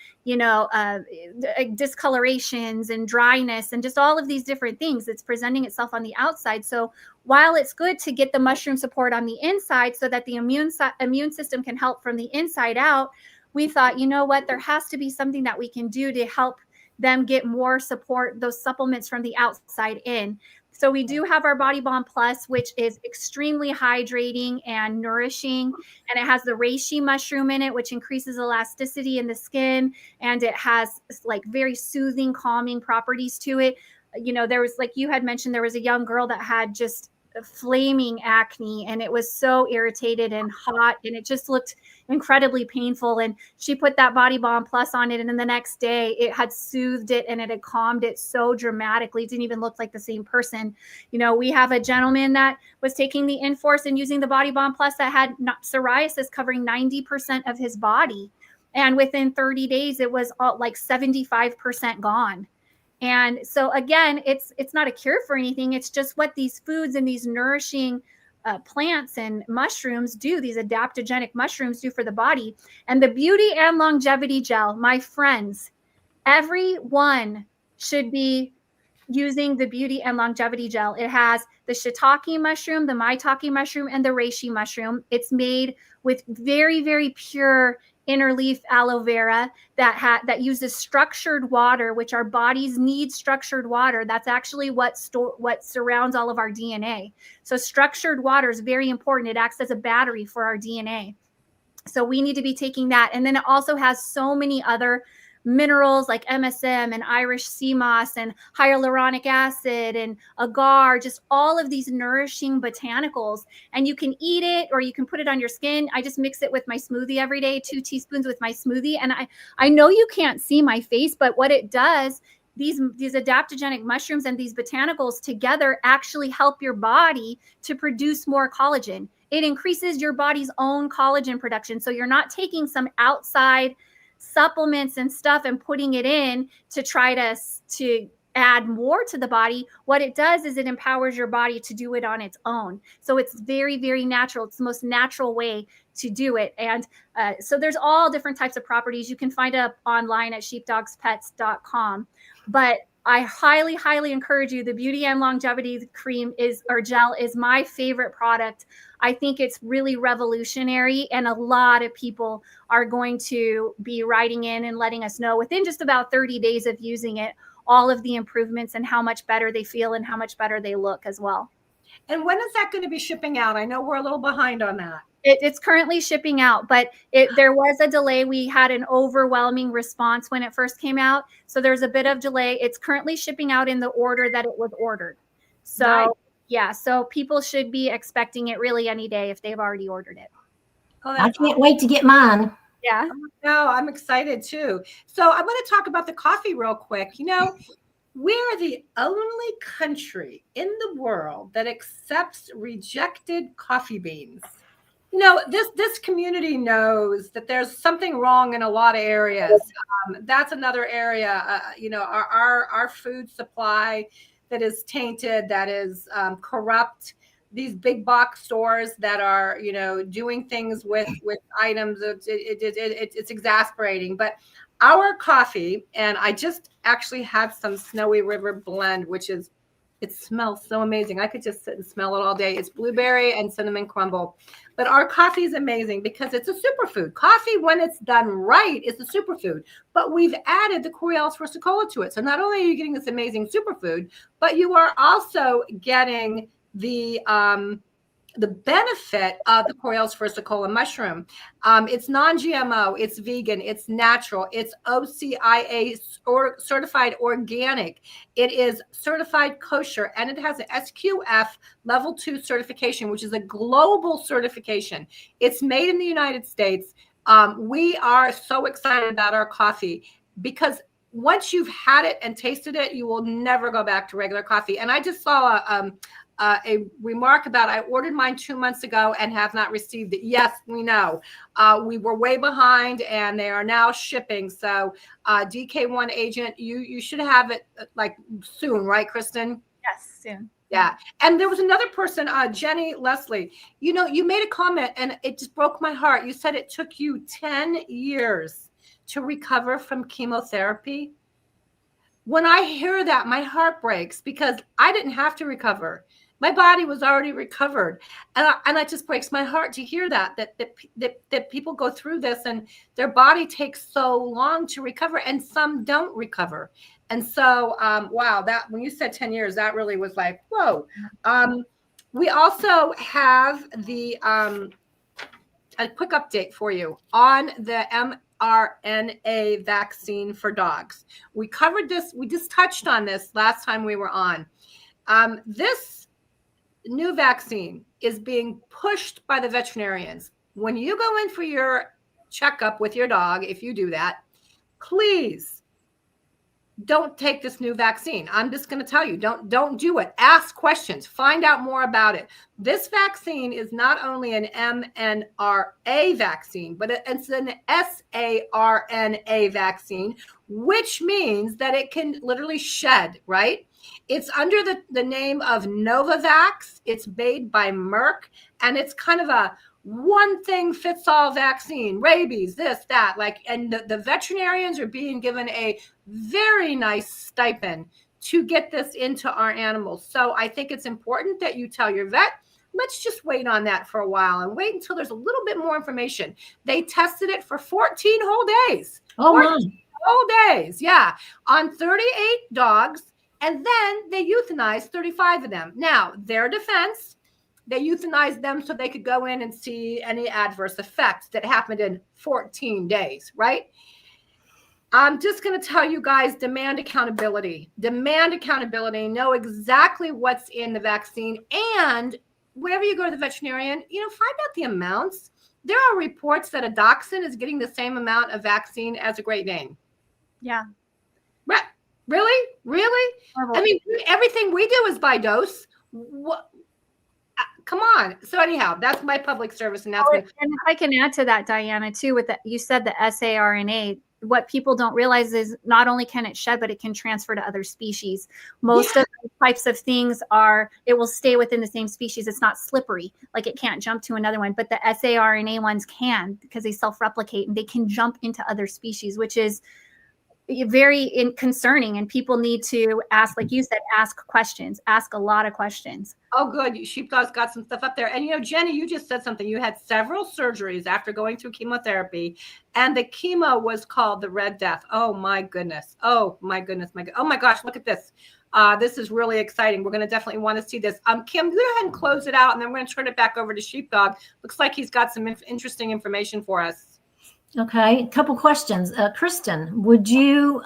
discolorations and dryness and just all of these different things. It's presenting itself on the outside. So while it's good to get the mushroom support on the inside so that the immune system can help from the inside out, we thought, you know what, there has to be something that we can do to help them get more support, those supplements from the outside in. So we do have our Body Balm Plus, which is extremely hydrating and nourishing. And it has the reishi mushroom in it, which increases elasticity in the skin. And it has like very soothing, calming properties to it. There was, like you had mentioned, there was a young girl that had just flaming acne, and it was so irritated and hot, and it just looked incredibly painful. And she put that Body Balm Plus on it, and then the next day it had soothed it and it had calmed it so dramatically. It didn't even look like the same person. We have a gentleman that was taking the Enforce and using the Body Balm Plus that had psoriasis covering 90% of his body. And within 30 days, it was all like 75% gone. And so again, it's not a cure for anything. It's just what these foods and these nourishing plants and mushrooms do, these adaptogenic mushrooms do for the body. And the Beauty and Longevity Gel, my friends, everyone should be using the Beauty and Longevity Gel. It has the shiitake mushroom, the maitake mushroom, and the reishi mushroom. It's made with very, very pure interleaf aloe vera that uses structured water, which our bodies need structured water. That's actually what surrounds all of our DNA. So structured water is very important. It acts as a battery for our DNA. So we need to be taking that. And then it also has so many other minerals like MSM and Irish sea moss and hyaluronic acid and agar, just all of these nourishing botanicals. And you can eat it or you can put it on your skin. I just mix it with my smoothie every day, 2 teaspoons with my smoothie. And I know you can't see my face, but what it does, these adaptogenic mushrooms and these botanicals together actually help your body to produce more collagen. It increases your body's own collagen production. So you're not taking some outside supplements and stuff and putting it in to try to add more to the body. What it does is it empowers your body to do it on its own. So it's very, very natural. It's the most natural way to do it. And so there's all different types of properties. You can find it online at sheepdogspets.com. But I highly, highly encourage you. The Beauty and Longevity cream gel is my favorite product. I think it's really revolutionary, and a lot of people are going to be writing in and letting us know within just about 30 days of using it, all of the improvements and how much better they feel and how much better they look as well. And when is that going to be shipping out? I know we're a little behind on that. It's currently shipping out, but there was a delay. We had an overwhelming response when it first came out. So there's a bit of delay. It's currently shipping out in the order that it was ordered. So nice. Yeah, so people should be expecting it really any day if they've already ordered it. Oh, I can't wait to get mine. Yeah. No, I'm excited too. So I'm going to talk about the coffee real quick. You know, we're the only country in the world that accepts rejected coffee beans. You know, this community knows that there's something wrong in a lot of areas. That's another area, you know, our food supply that is tainted, that is corrupt. These big box stores that are, you know, doing things with items, it's exasperating. But our coffee, and I just actually had some Snowy River blend, which is, it smells so amazing. I could just sit and smell it all day. It's blueberry and cinnamon crumble. But our coffee is amazing because it's a superfood. Coffee, when it's done right, is a superfood. But we've added the Corialis versicolor to it. So not only are you getting this amazing superfood, but you are also getting the benefit of the Corialis versicolor mushroom. It's non-GMO, it's vegan, it's natural, it's OCIA certified organic, it is certified kosher, and it has an SQF level 2 certification, which is a global certification. It's made in the United States. We are so excited about our coffee because once you've had it and tasted it, you will never go back to regular coffee. And I just saw a remark about, I ordered mine 2 months ago and have not received it. Yes, we know. We were way behind and they are now shipping. So DK1 agent, you should have it like soon, right, Kristen? Yes, soon. Yeah. And there was another person, Jenny Leslie, you know, you made a comment and it just broke my heart. You said it took you 10 years to recover from chemotherapy. When I hear that, my heart breaks because I didn't have to recover. My body was already recovered. And it just breaks my heart to hear that people go through this and their body takes so long to recover and some don't recover. And so, wow, that when you said 10 years, that really was like, whoa. We also have a quick update for you on the mRNA vaccine for dogs. We covered this. We just touched on this last time we were on. This new vaccine is being pushed by the veterinarians. When you go in for your checkup with your dog, if you do that, please don't take this new vaccine. I'm just going to tell you, don't do it. Ask questions, find out more about it. This vaccine is not only an mRNA vaccine, but it's an saRNA vaccine, which means that it can literally shed, right? It's under the name of Novavax. It's made by Merck, and it's kind of a one thing fits all vaccine, rabies, this, that, like, and the veterinarians are being given a very nice stipend to get this into our animals. So I think it's important that you tell your vet, let's just wait on that for a while and wait until there's a little bit more information. They tested it for 14 whole days. Oh, 14 whole days, yeah, on 38 dogs, and then they euthanized 35 of them. Now, their defense, they euthanized them so they could go in and see any adverse effects that happened in 14 days, right? I'm just going to tell you guys, demand accountability. Demand accountability. Know exactly what's in the vaccine. And whenever you go to the veterinarian, find out the amounts. There are reports that a dachshund is getting the same amount of vaccine as a Great Dane. Yeah. Really? Really? I mean, everything we do is by dose. What? Come on. So anyhow, that's my public service announcement. And if I can add to that, Diana, too, with that, you said the saRNA. What people don't realize is not only can it shed, but it can transfer to other species. Most of the types of things it will stay within the same species. It's not slippery, like it can't jump to another one. But the saRNA ones can, because they self-replicate and they can jump into other species, which is very concerning. And people need to ask, like you said, ask questions, ask a lot of questions. Oh, good. Sheepdog's got some stuff up there. And, Jenny, you just said something. You had several surgeries after going through chemotherapy, and the chemo was called the Red Death. Oh, my goodness. Oh, my goodness. Oh, my gosh. Look at this. This is really exciting. We're going to definitely want to see this. Kim, go ahead and close it out, and then we're going to turn it back over to Sheepdog. Looks like he's got some interesting information for us. Okay, a couple questions. Kristen, would you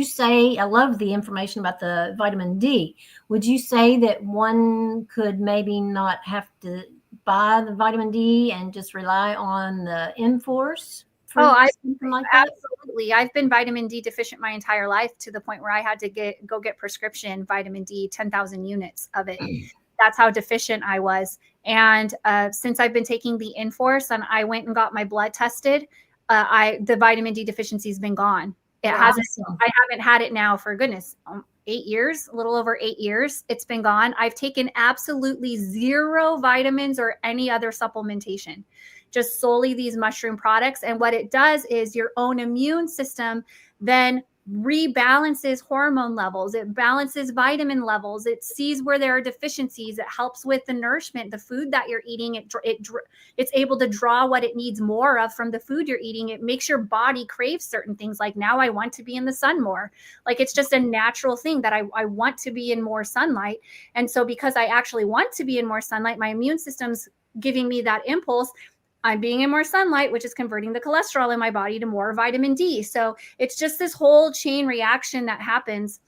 say, I love the information about the vitamin D. Would you say that one could maybe not have to buy the vitamin D and just rely on the Enforce? Something like that? Absolutely. I've been vitamin D deficient my entire life, to the point where I had to go get prescription vitamin D, 10,000 units of it. That's how deficient I was. And since I've been taking the Enforce and I went and got my blood tested, the vitamin D deficiency has been gone. I haven't had it now for 8 years, a little over 8 years. It's been gone. I've taken absolutely zero vitamins or any other supplementation, just solely these mushroom products. And what it does is your own immune system then rebalances hormone levels. It balances vitamin levels. It sees where there are deficiencies. It helps with the nourishment, the food that you're eating. It's able to draw what it needs more of from the food you're eating. It makes your body crave certain things. Like, now I want to be in the sun more. Like, it's just a natural thing that I want to be in more sunlight. And so because I actually want to be in more sunlight, my immune system's giving me that impulse. I'm being in more sunlight, which is converting the cholesterol in my body to more vitamin D. So it's just this whole chain reaction that happens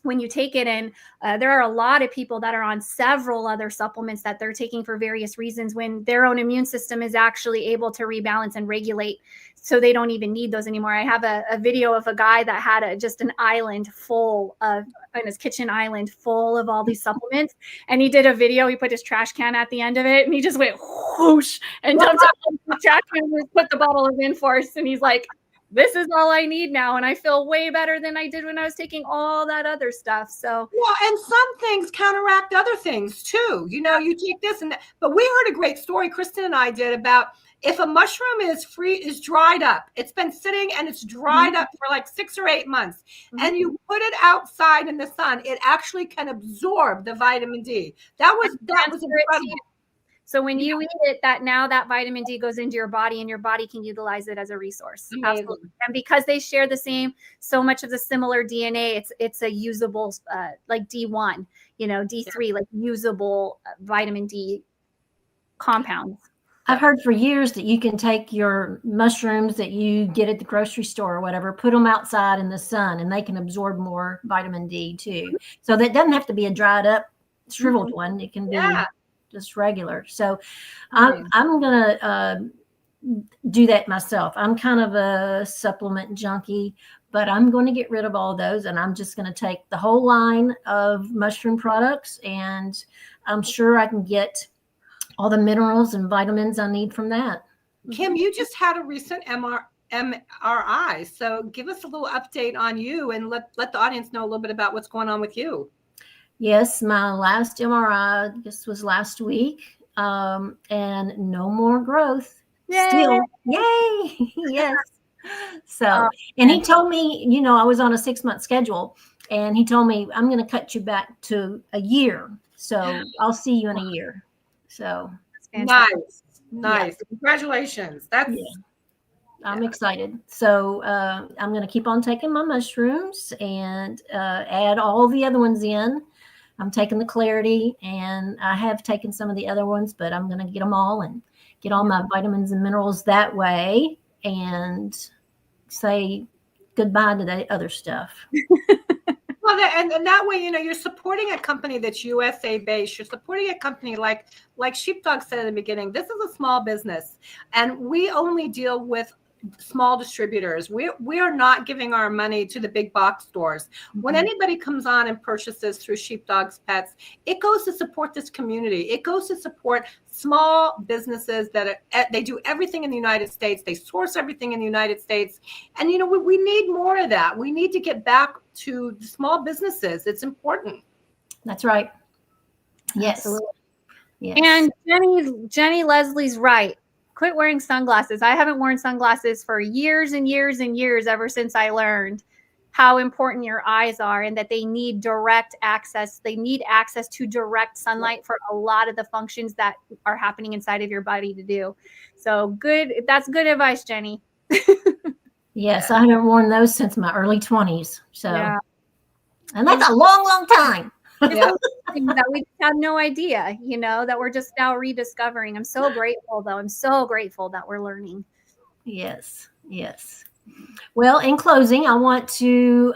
when you take it. And there are a lot of people that are on several other supplements that they're taking for various reasons, when their own immune system is actually able to rebalance and regulate, so they don't even need those anymore. I have a video of a guy that had just an island full of, in his kitchen island full of all these supplements. And he did a video, he put his trash can at the end of it, and he just went whoosh and dumped it in the trash can, put the bottle of Enforce, and he's like, this is all I need now. And I feel way better than I did when I was taking all that other stuff. So, well, and some things counteract other things too. You take this and that. But we heard a great story, Kristen and I did, about if a mushroom is dried up, it's been sitting and it's dried up for like 6 or 8 months, and you put it outside in the sun, it actually can absorb the vitamin D. That was incredible. So when you eat it, that vitamin D goes into your body, and your body can utilize it as a resource. Amazing. Absolutely. And because they share so much of the similar DNA, it's a usable, like D1, D3, like usable vitamin D compounds. I've heard for years that you can take your mushrooms that you get at the grocery store or whatever, put them outside in the sun, and they can absorb more vitamin D too. So that doesn't have to be a dried up, shriveled one. It can be just regular. So I'm going to do that myself. I'm kind of a supplement junkie, but I'm going to get rid of all those, and I'm just going to take the whole line of mushroom products, and I'm sure I can get all the minerals and vitamins I need from that. Kim, you just had a recent MRI. So give us a little update on you and let the audience know a little bit about what's going on with you. Yes, my last MRI, this was last week, and no more growth. Yay! Still, yay! Yes. So, and he told me, you know, I was on a 6-month schedule, and he told me, I'm going to cut you back to a year. So I'll see you in a year. So Nice. Congratulations. That's I'm excited. So I'm going to keep on taking my mushrooms and add all the other ones in. I'm taking the Clarity, and I have taken some of the other ones, but I'm going to get them all and get all my vitamins and minerals that way and say goodbye to the other stuff. well, and that way, you know, you're supporting a company that's USA based. You're supporting a company like Sheepdog said in the beginning. This is a small business, and we only deal with small distributors. We are not giving our money to the big box stores. When anybody comes on and purchases through Sheepdog's Pets, it goes to support this community. It goes to support small businesses that they do everything in the United States. They source everything in the United States. And, you know, we need more of that. We need to get back to the small businesses. It's important. That's right. Yes. Absolutely. Yes. And Jenny Leslie's right. Quit wearing sunglasses. I haven't worn sunglasses for years and years and years ever since I learned how important your eyes are and that they need direct access. They need access to direct sunlight for a lot of the functions that are happening inside of your body to do. So good. That's good advice, Jenny. Yes, I haven't worn those since my early 20s. So, Yeah. And that's a long, long time. Yeah. That we had no idea, you know, that we're just now rediscovering. I'm so grateful, though. I'm so grateful that we're learning. Yes, yes. Well, in closing, I want to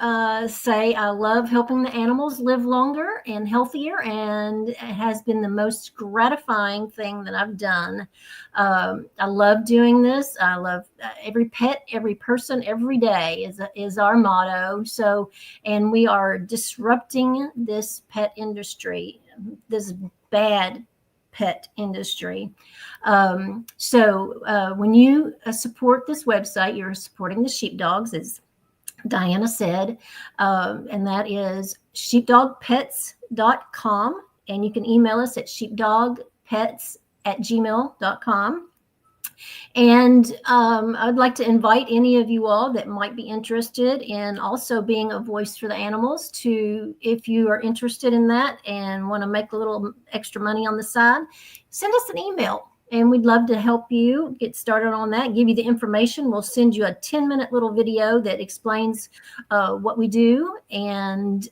say I love helping the animals live longer and healthier, and it has been the most gratifying thing that I've done. I love doing this. I love every pet, every person, every day is our motto. So, and we are disrupting this pet industry, this bad pet industry. So when you support this website, you're supporting the sheepdogs, as Diana said, and that is sheepdogpets.com. And you can email us at sheepdogpets@gmail.com. And I'd like to invite any of you all that might be interested in also being a voice for the animals to, if you are interested in that and want to make a little extra money on the side, send us an email. And we'd love to help you get started on that, give you the information. We'll send you a 10-minute little video that explains what we do. And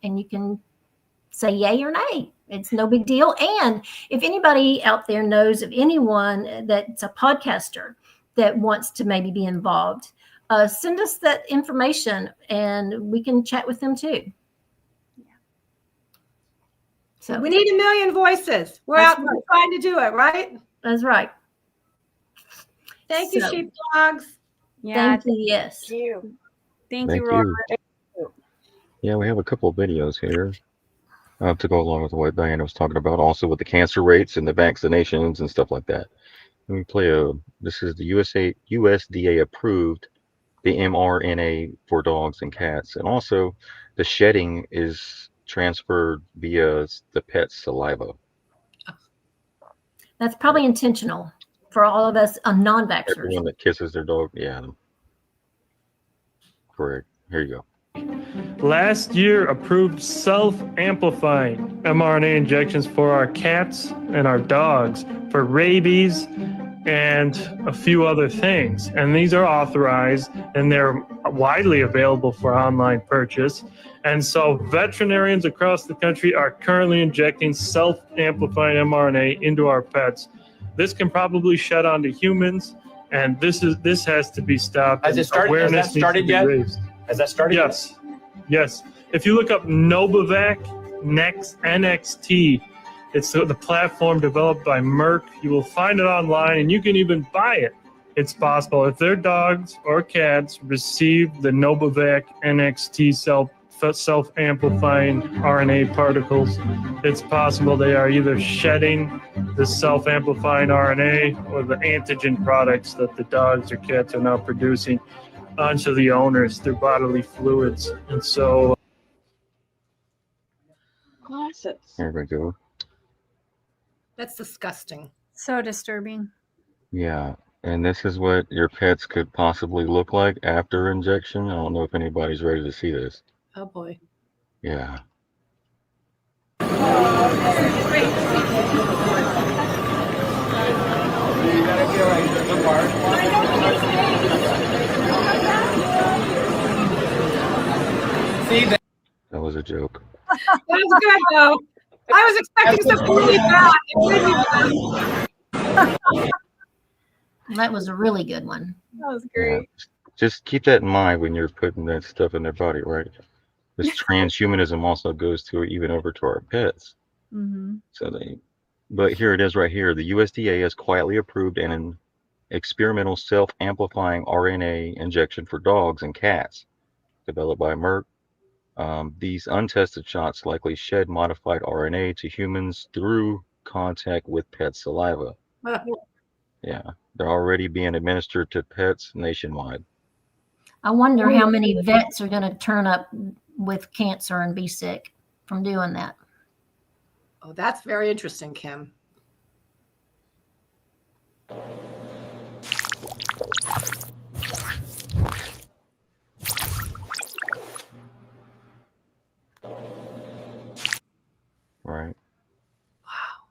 you can say yay or nay. It's no big deal. And if anybody out there knows of anyone that's a podcaster that wants to maybe be involved, send us that information and we can chat with them too. Yeah. So we need 1 million voices. We're out there trying to do it, right? That's right. Thank you, Sheepdogs. Yeah. Thank you. Yes. Thank you, Robert. Yeah, we have a couple of videos here. To go along with what Diana was talking about, also with the cancer rates and the vaccinations and stuff like that. Let me play this is the USDA approved the mRNA for dogs and cats. And also the shedding is transferred via the pet's saliva. That's probably intentional for all of us non-vaxxers. Everyone that kisses their dog, yeah. Correct. Here you go. Last year approved self-amplifying mRNA injections for our cats and our dogs for rabies and a few other things. And these are authorized and they're widely available for online purchase. And so veterinarians across the country are currently injecting self-amplifying mRNA into our pets. This can probably shed onto humans, and this has to be stopped. Has it started? Awareness Has that started yet? Raised. Has that started? Yes. Yes. If you look up Novavax NXT, it's the platform developed by Merck. You will find it online, and you can even buy it it's possible if their dogs or cats receive the Novavax NXT self-amplifying RNA particles, it's possible they are either shedding the self-amplifying RNA or the antigen products that the dogs or cats are now producing onto the owners through bodily fluids. And so Glasses. Here we go. That's disgusting. So disturbing. Yeah. And this is what your pets could possibly look like after injection. I don't know if anybody's ready to see this. Oh boy. Yeah. That was a joke. That was good though. I was expecting some really bad. That was a really good one. That was Yeah. great. Just keep that in mind when you're putting that stuff in their body, right? This transhumanism also goes to even over to our pets. Mm-hmm. But here it is right here. The USDA has quietly approved an experimental self-amplifying RNA injection for dogs and cats, developed by Merck. These untested shots likely shed modified RNA to humans through contact with pet saliva. Yeah, they're already being administered to pets nationwide. I wonder how many vets are going to turn up with cancer and be sick from doing that. Oh, that's very interesting, Kim. Right. Wow.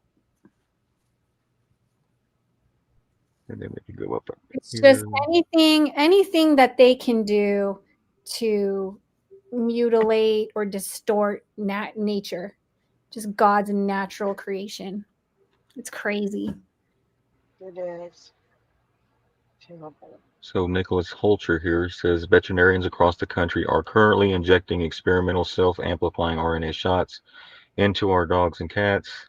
And then we can go up. It's just anything that they can do to mutilate or distort nature, just God's natural creation. It's crazy. It is terrible. So Nicholas Holcher here says veterinarians across the country are currently injecting experimental self-amplifying RNA shots into our dogs and cats.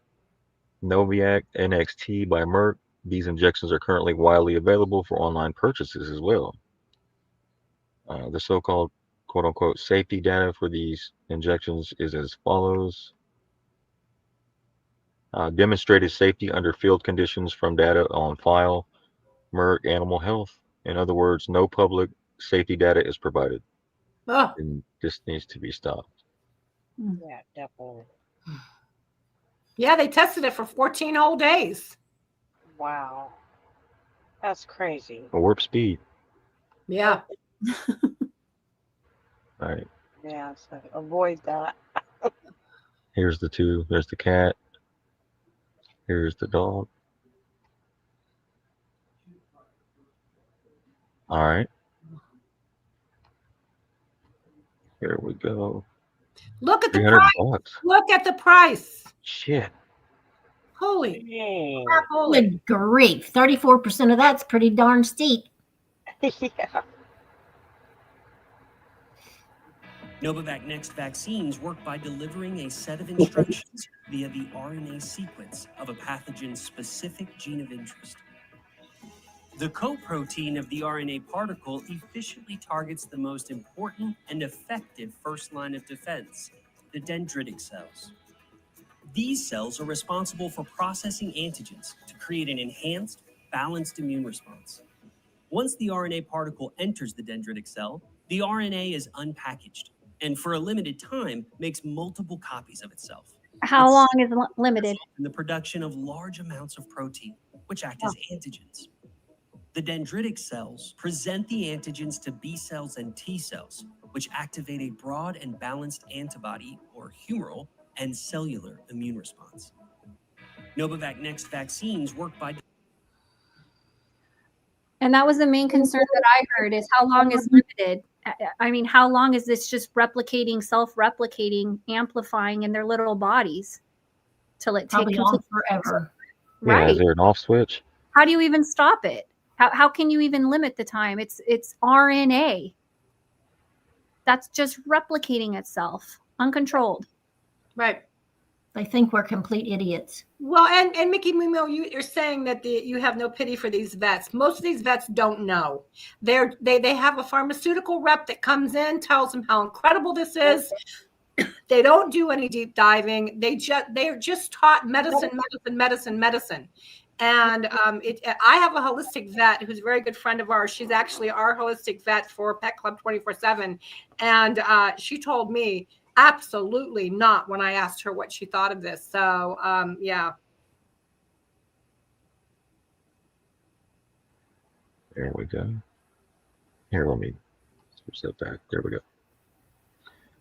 Novavax NXT by Merck. These injections are currently widely available for online purchases as well. The so-called quote-unquote safety data for these injections is as follows. Demonstrated safety under field conditions from data on file, Merck Animal Health. In other words, no public safety data is provided. Oh, And this needs to be stopped. Yeah, definitely. yeah, they tested it for 14 whole days. Wow. That's crazy. A warp speed. Yeah. All right. Yeah, so avoid that. Here's the two. There's the cat. Here's the dog. All right. Here we go. Look at the 300 price. bucks. Look at the price. Shit. Holy Dang. crap, holy. Good grief. 34% of that's pretty darn steep. Yeah. Novavax Next vaccines work by delivering a set of instructions via the RNA sequence of a pathogen's specific gene of interest. The coprotein of the RNA particle efficiently targets the most important and effective first line of defense, the dendritic cells. These cells are responsible for processing antigens to create an enhanced, balanced immune response. Once the RNA particle enters the dendritic cell, the RNA is unpackaged and for a limited time makes multiple copies of itself. How long is limited? In the production of large amounts of protein, which act as antigens. The dendritic cells present the antigens to B cells and T cells, which activate a broad and balanced antibody or humoral and cellular immune response. Novavax Next vaccines work by... And that was the main concern that I heard is how long is limited? I mean, how long is this just replicating, self-replicating, amplifying in their little bodies till it takes Probably on forever. Yeah, Right. is there an off switch? How do you even stop it? How can you even limit the time? It's RNA. That's just replicating itself, uncontrolled. Right. They think we're complete idiots. Well, and Mickey Mimo, you're saying that you have no pity for these vets. Most of these vets don't know. They have a pharmaceutical rep that comes in, tells them how incredible this is. They don't do any deep diving. They're just taught medicine. And I have a holistic vet who's a very good friend of ours. She's actually our holistic vet for Pet Club 24/7. And she told me absolutely not when I asked her what she thought of this. So, yeah. There we go. Here, let me switch that back. There we go.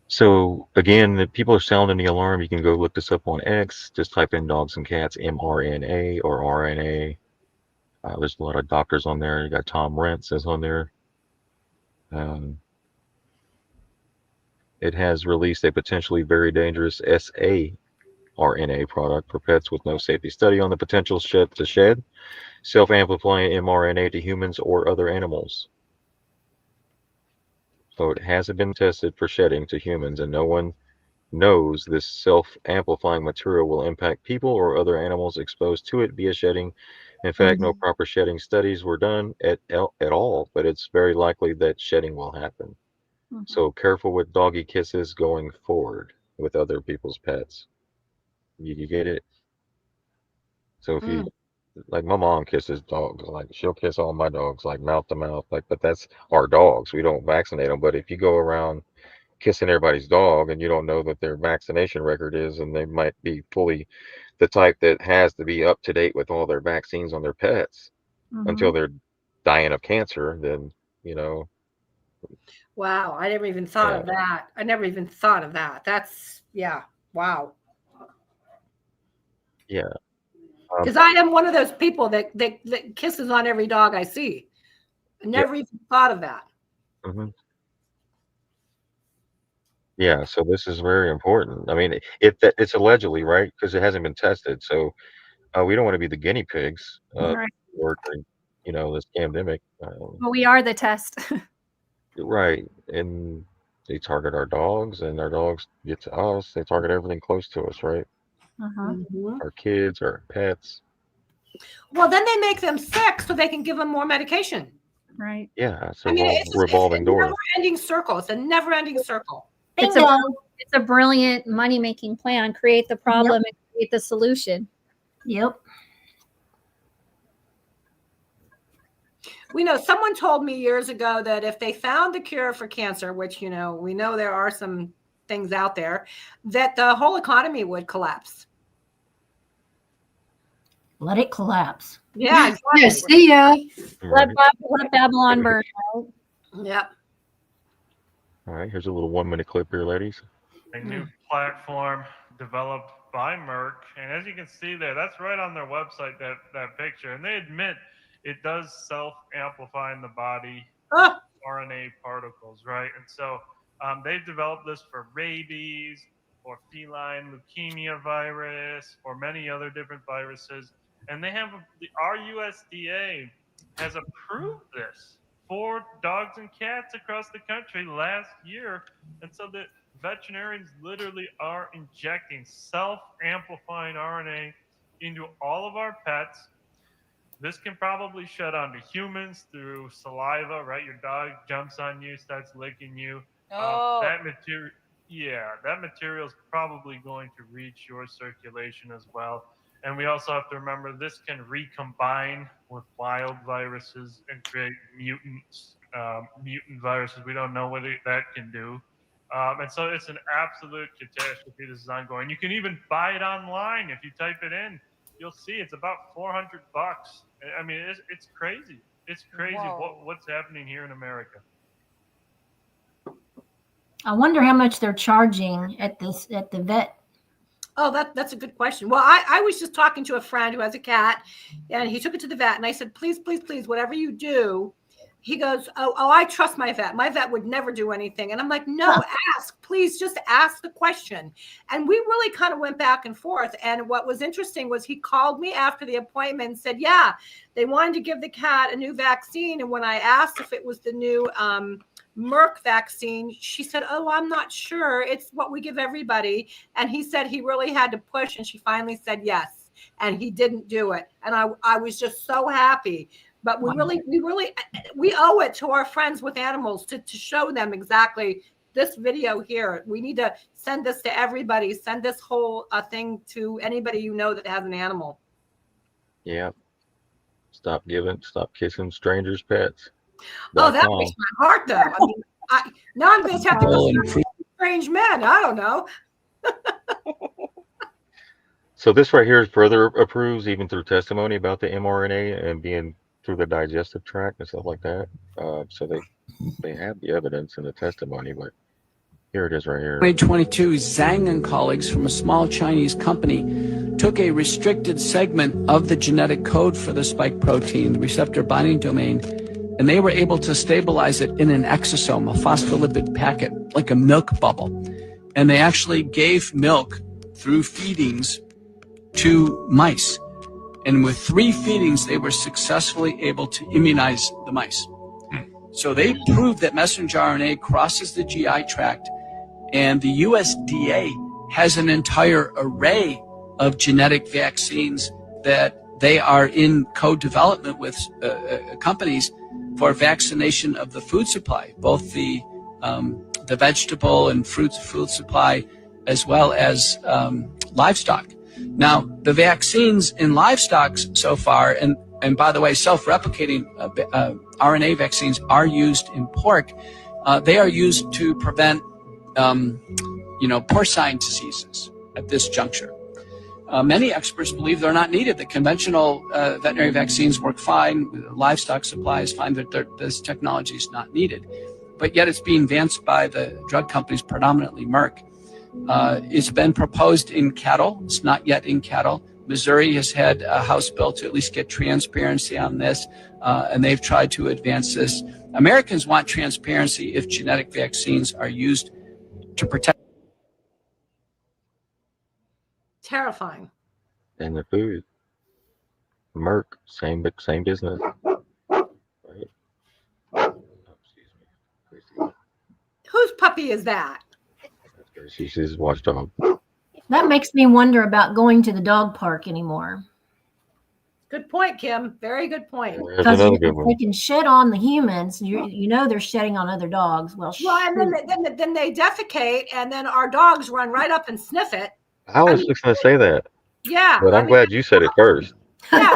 So again, if people are sounding the alarm, you can go look this up on X. Just type in dogs and cats, mRNA or RNA. There's a lot of doctors on there. You got Tom Rentz is on there. It has released a potentially very dangerous saRNA product for pets with no safety study on the potential to shed self-amplifying mRNA to humans or other animals. So it hasn't been tested for shedding to humans, and no one knows this self-amplifying material will impact people or other animals exposed to it via shedding. In fact, no proper shedding studies were done at all, but it's very likely that shedding will happen. So careful with doggy kisses going forward with other people's pets. You get it? So if you, like my mom kisses dogs, like she'll kiss all my dogs, like mouth to mouth, like, but that's our dogs. We don't vaccinate them. But if you go around kissing everybody's dog and you don't know that their vaccination record is, and they might be fully the type that has to be up to date with all their vaccines on their pets until they're dying of cancer, then, you know. Wow. I never even thought of that. I never even thought of that. That's, yeah. Wow. Yeah. Because I am one of those people that kisses on every dog I see. I never even thought of that. Yeah, so this is very important. I mean, it's allegedly, right? Because it hasn't been tested. So we don't want to be the guinea pigs Right. or, you know, this pandemic. Well, we are the test. Right. And they target our dogs, and our dogs get to us. They target everything close to us, right? Our kids, our pets. Well, then they make them sick so they can give them more medication. Right. Yeah. So I mean, it's revolving door. It's a never-ending circle. It's a never-ending circle. It's a brilliant money-making plan. Create the problem and create the solution. Yep. We know someone told me years ago that if they found the cure for cancer, which, you know, we know there are some things out there, that the whole economy would collapse. Let it collapse. Yeah, exactly. Yeah, see ya. Let Babylon burn out. Yep. All right, here's a little 1-minute clip here, ladies. A new platform developed by Merck, and as you can see there, that's right on their website, that picture, and they admit it does self-amplify in the body RNA particles, right? And so they've developed this for rabies, or feline leukemia virus, or many other different viruses, and they have our USDA has approved this for dogs and cats across the country last year, and so the veterinarians literally are injecting self-amplifying RNA into all of our pets. This can probably shed onto humans through saliva, right? Your dog jumps on you, starts licking you. That material is probably going to reach your circulation as well. And we also have to remember this can recombine with wild viruses and create mutant viruses. We don't know what that can do. And so it's an absolute catastrophe. This is ongoing. You can even buy it online. If you type it in, you'll see it's about $400. I mean, it's crazy. It's crazy what's happening here in America. I wonder how much they're charging at the vet. Oh, that's a good question. Well, I was just talking to a friend who has a cat, and he took it to the vet, and I said, please, please, please, whatever you do. He goes, oh, I trust my vet. My vet would never do anything. And I'm like, no, ask, please just ask the question. And we really kind of went back and forth. And what was interesting was he called me after the appointment and said, yeah, they wanted to give the cat a new vaccine. And when I asked if it was the new Merck vaccine, she said, oh, I'm not sure. It's what we give everybody. And he said he really had to push, and she finally said yes. And he didn't do it. And I was just so happy. But we owe it to our friends with animals to show them exactly this video here. We need to send this to everybody. Send this whole thing to anybody you know that has an animal. Yeah. Stop kissing strangers' pets. Oh, that breaks my heart, though. I mean, now I'm going to have to go strange men. I don't know. So this right here further approves even through testimony about the mRNA and being through the digestive tract and stuff like that. So they have the evidence and the testimony, but here it is right here. 2022, Zhang and colleagues from a small Chinese company took a restricted segment of the genetic code for the spike protein, the receptor binding domain, and they were able to stabilize it in an exosome, a phospholipid packet, like a milk bubble. And they actually gave milk through feedings to mice. And with 3 feedings, they were successfully able to immunize the mice. So they proved that messenger RNA crosses the GI tract, and the USDA has an entire array of genetic vaccines that they are in co-development with companies for vaccination of the food supply, both the vegetable and fruit supply, as well as livestock. Now, the vaccines in livestock so far, and by the way, self-replicating RNA vaccines are used in pork. They are used to prevent, porcine diseases at this juncture. Many experts believe they're not needed. The conventional veterinary vaccines work fine. Livestock supply is fine. This technology is not needed. But yet it's being advanced by the drug companies, predominantly Merck. It's been proposed in cattle. It's not yet in cattle. Missouri has had a House bill to at least get transparency on this, and they've tried to advance this. Americans want transparency if genetic vaccines are used to protect. Terrifying. And the food. Merck, same business. Right? Oh, excuse me. Whose puppy is that? She's watchdog. That makes me wonder about going to the dog park anymore. Good point, Kim. Very good point. There's Because another good one. they can shed on the humans. You know they're shedding on other dogs. Well, and then they defecate, and then our dogs run right up and sniff it. I was just going to say that. Yeah. But I'm glad you said it first. Yeah,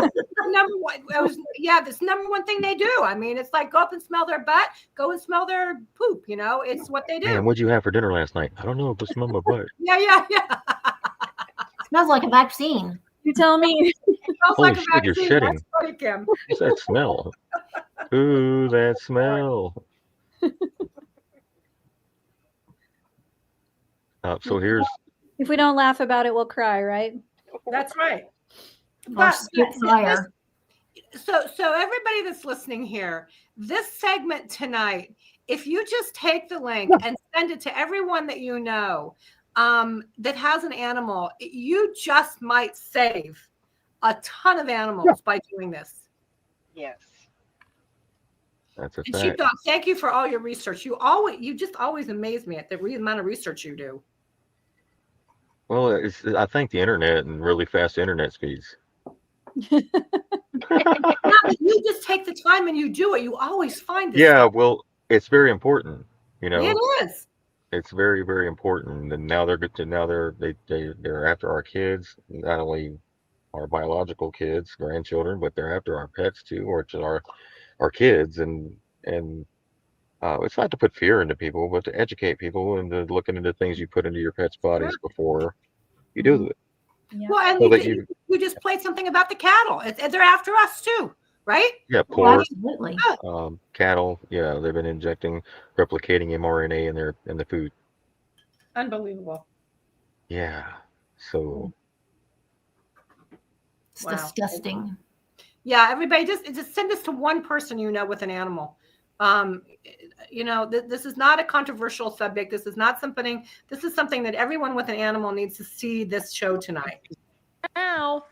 this number one thing they do. I mean, it's like go up and smell their butt, go and smell their poop. It's what they do. Man, what'd you have for dinner last night? I don't know, but smell my butt. Yeah. Smells like a vaccine. You tell me. Holy shit, you're shitting. That's funny, Kim. What's that smell? Ooh, that smell. So here's. If we don't laugh about it, we'll cry, right? That's right. Or spit fire. So everybody that's listening here, this segment tonight, if you just take the link and send it to everyone that you know that has an animal, you just might save a ton of animals by doing this. Yes. That's a And fact. Sheepdog, thank you for all your research. You just always amaze me at the amount of research you do. Well, I think the internet and really fast internet speeds. You just take the time and you do it. You always find this. Yeah, well, it's very important. It is. It's very, very important. And now they're after our kids, not only our biological kids, grandchildren, but they're after our pets too, or to our kids. And it's not to put fear into people, but to educate people and to looking into things you put into your pets' bodies before you do it. Yeah. Well, and So you just played something about the cattle. They're after us too, right? Yeah, pork, Absolutely. cattle. Yeah, they've been injecting, replicating mRNA in the food. Unbelievable. Yeah. So It's disgusting. Yeah, everybody just send this to one person with an animal. This is not a controversial subject. This is something that everyone with an animal needs to see this show tonight. Ow.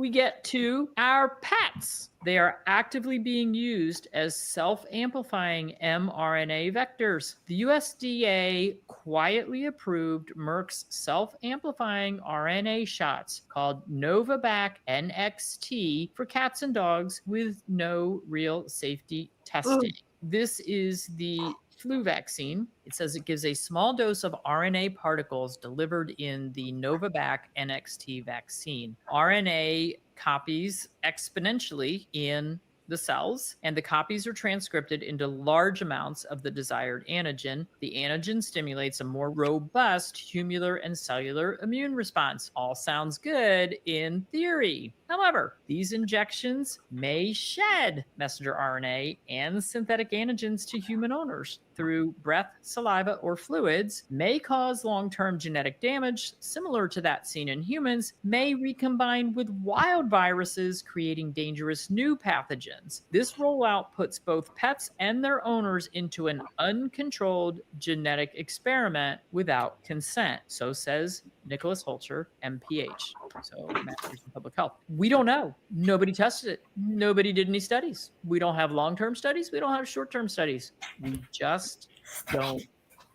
we get to our pets. They are actively being used as self-amplifying mRNA vectors. The USDA quietly approved Merck's self-amplifying RNA shots called Novavax NXT for cats and dogs with no real safety testing. This is the flu vaccine. It says it gives a small dose of RNA particles delivered in the Novavax NXT vaccine. RNA copies exponentially in the cells, and the copies are transcribed into large amounts of the desired antigen. The antigen stimulates a more robust humoral and cellular immune response. All sounds good in theory. However, these injections may shed messenger RNA and synthetic antigens to human owners through breath, saliva, or fluids, may cause long-term genetic damage similar to that seen in humans, may recombine with wild viruses, creating dangerous new pathogens. This rollout puts both pets and their owners into an uncontrolled genetic experiment without consent. So says Nicholas Holzer, MPH. So Masters in Public Health. We don't know. Nobody tested it. Nobody did any studies. We don't have long-term studies. We don't have short-term studies. We just don't